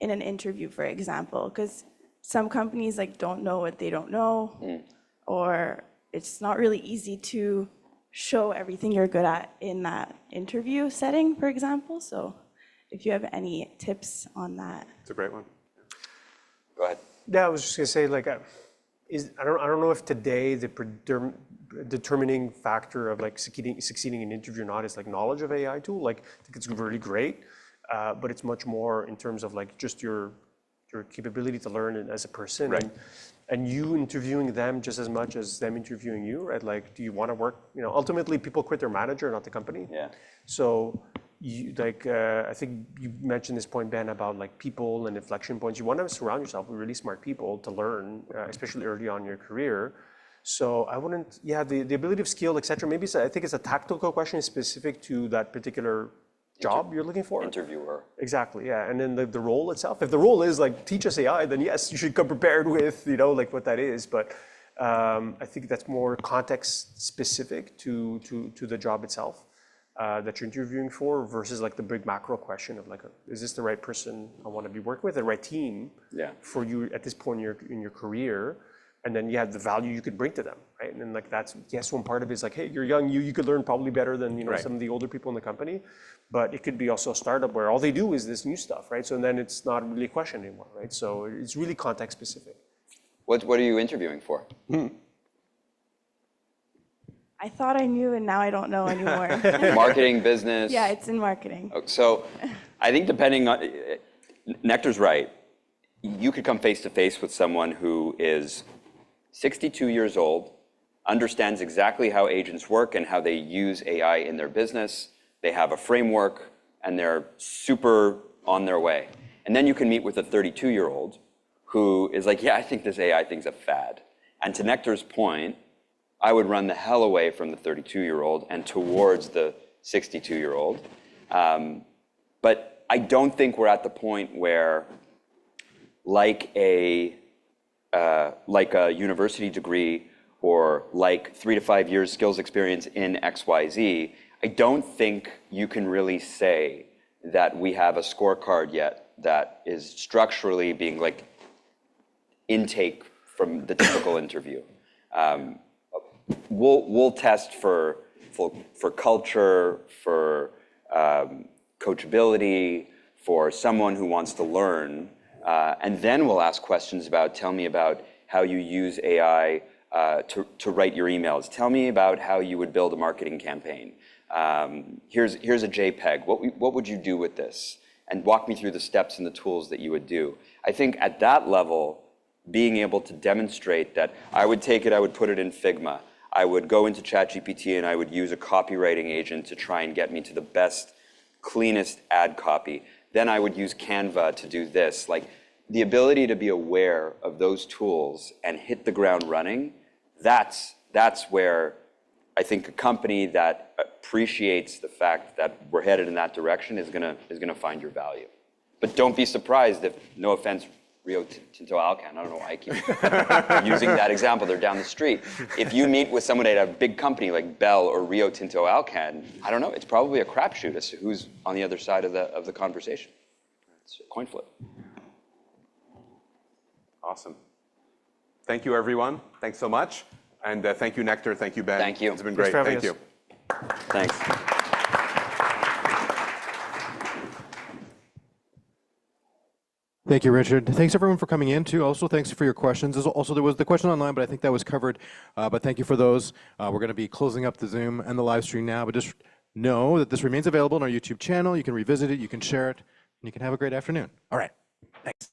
in an interview, for example? Because some companies don't know what they don't know, or it's not really easy to show everything you're good at in that interview setting, for example. So if you have any tips on that. It's a great one. Go ahead. Yeah, I was just gonna say, I don't know if today the determining factor of succeeding in an interview or not is knowledge of AI tool. I think it's really great, but it's much more in terms of just your capability to learn as a person, Right. and you interviewing them just as much as them interviewing you, right? Do you want to work? Ultimately, people quit their manager, not the company. Yeah. So, I think you mentioned this point, Ben, about people and inflection points. You want to surround yourself with really smart people to learn, especially early on in your career. So I wouldn't, the ability of skill, et cetera. Maybe I think it's a tactical question specific to that particular job you're looking for. Interviewer. Exactly, yeah. And then the role itself, if the role is teach us AI, then yes, you should come prepared with, what that is. But I think that's more context specific to the job itself that you're interviewing for versus the big macro question of is this the right person I want to be working with, the right team for you at this point in your career? And then the value you could bring to them, right? And then that's, yes, one part of it is hey, you're young, you could learn probably better than Right. some of the older people in the company, but it could be also a startup where all they do is this new stuff, right? So then it's not really a question anymore, right? So it's really context specific. What are you interviewing for? I thought I knew, and now I don't know anymore. Marketing, business? Yeah, it's in marketing. So I think depending on, Nectar's right. You could come face to face with someone who is 62 years old, understands exactly how agents work and how they use AI in their business. They have a framework and they're super on their way. And then you can meet with a 32-year-old who is I think this AI thing's a fad. And to Nectar's point, I would run the hell away from the 32-year-old and towards the 62-year-old. But I don't think we're at the point where like a university degree or 3 to 5 years skills experience in XYZ, I don't think you can really say that we have a scorecard yet that is structurally being intake from the typical interview. We'll test for culture, for coachability, for someone who wants to learn. And then we'll ask questions about, tell me about how you use AI to write your emails. Tell me about how you would build a marketing campaign. Here's a JPEG. What would you do with this? And walk me through the steps and the tools that you would do. I think at that level, being able to demonstrate that I would put it in Figma. I would go into ChatGPT and I would use a copywriting agent to try and get me to the best, cleanest ad copy. Then I would use Canva to do this. The ability to be aware of those tools and hit the ground running, that's where I think a company that appreciates the fact that we're headed in that direction is gonna find your value. But don't be surprised if, no offense, Rio Tinto Alcan, I don't know why I keep using that example, they're down the street. If you meet with someone at a big company like Bell or Rio Tinto Alcan, I don't know, it's probably a crapshoot as to who's on the other side of the conversation. It's a coin flip. Awesome. Thank you, everyone. Thanks so much. And thank you, Nectar. Thank you, Ben. Thank you. It's been Thanks great. for having Thank us. you. Thanks. Thank you, Richard. Thanks everyone for coming in too. Also, thanks for your questions. There was the question online, but I think that was covered. But thank you for those. We're going to be closing up the Zoom and the live stream now, but just know that this remains available on our YouTube channel. You can revisit it, you can share it, and you can have a great afternoon. All right, thanks.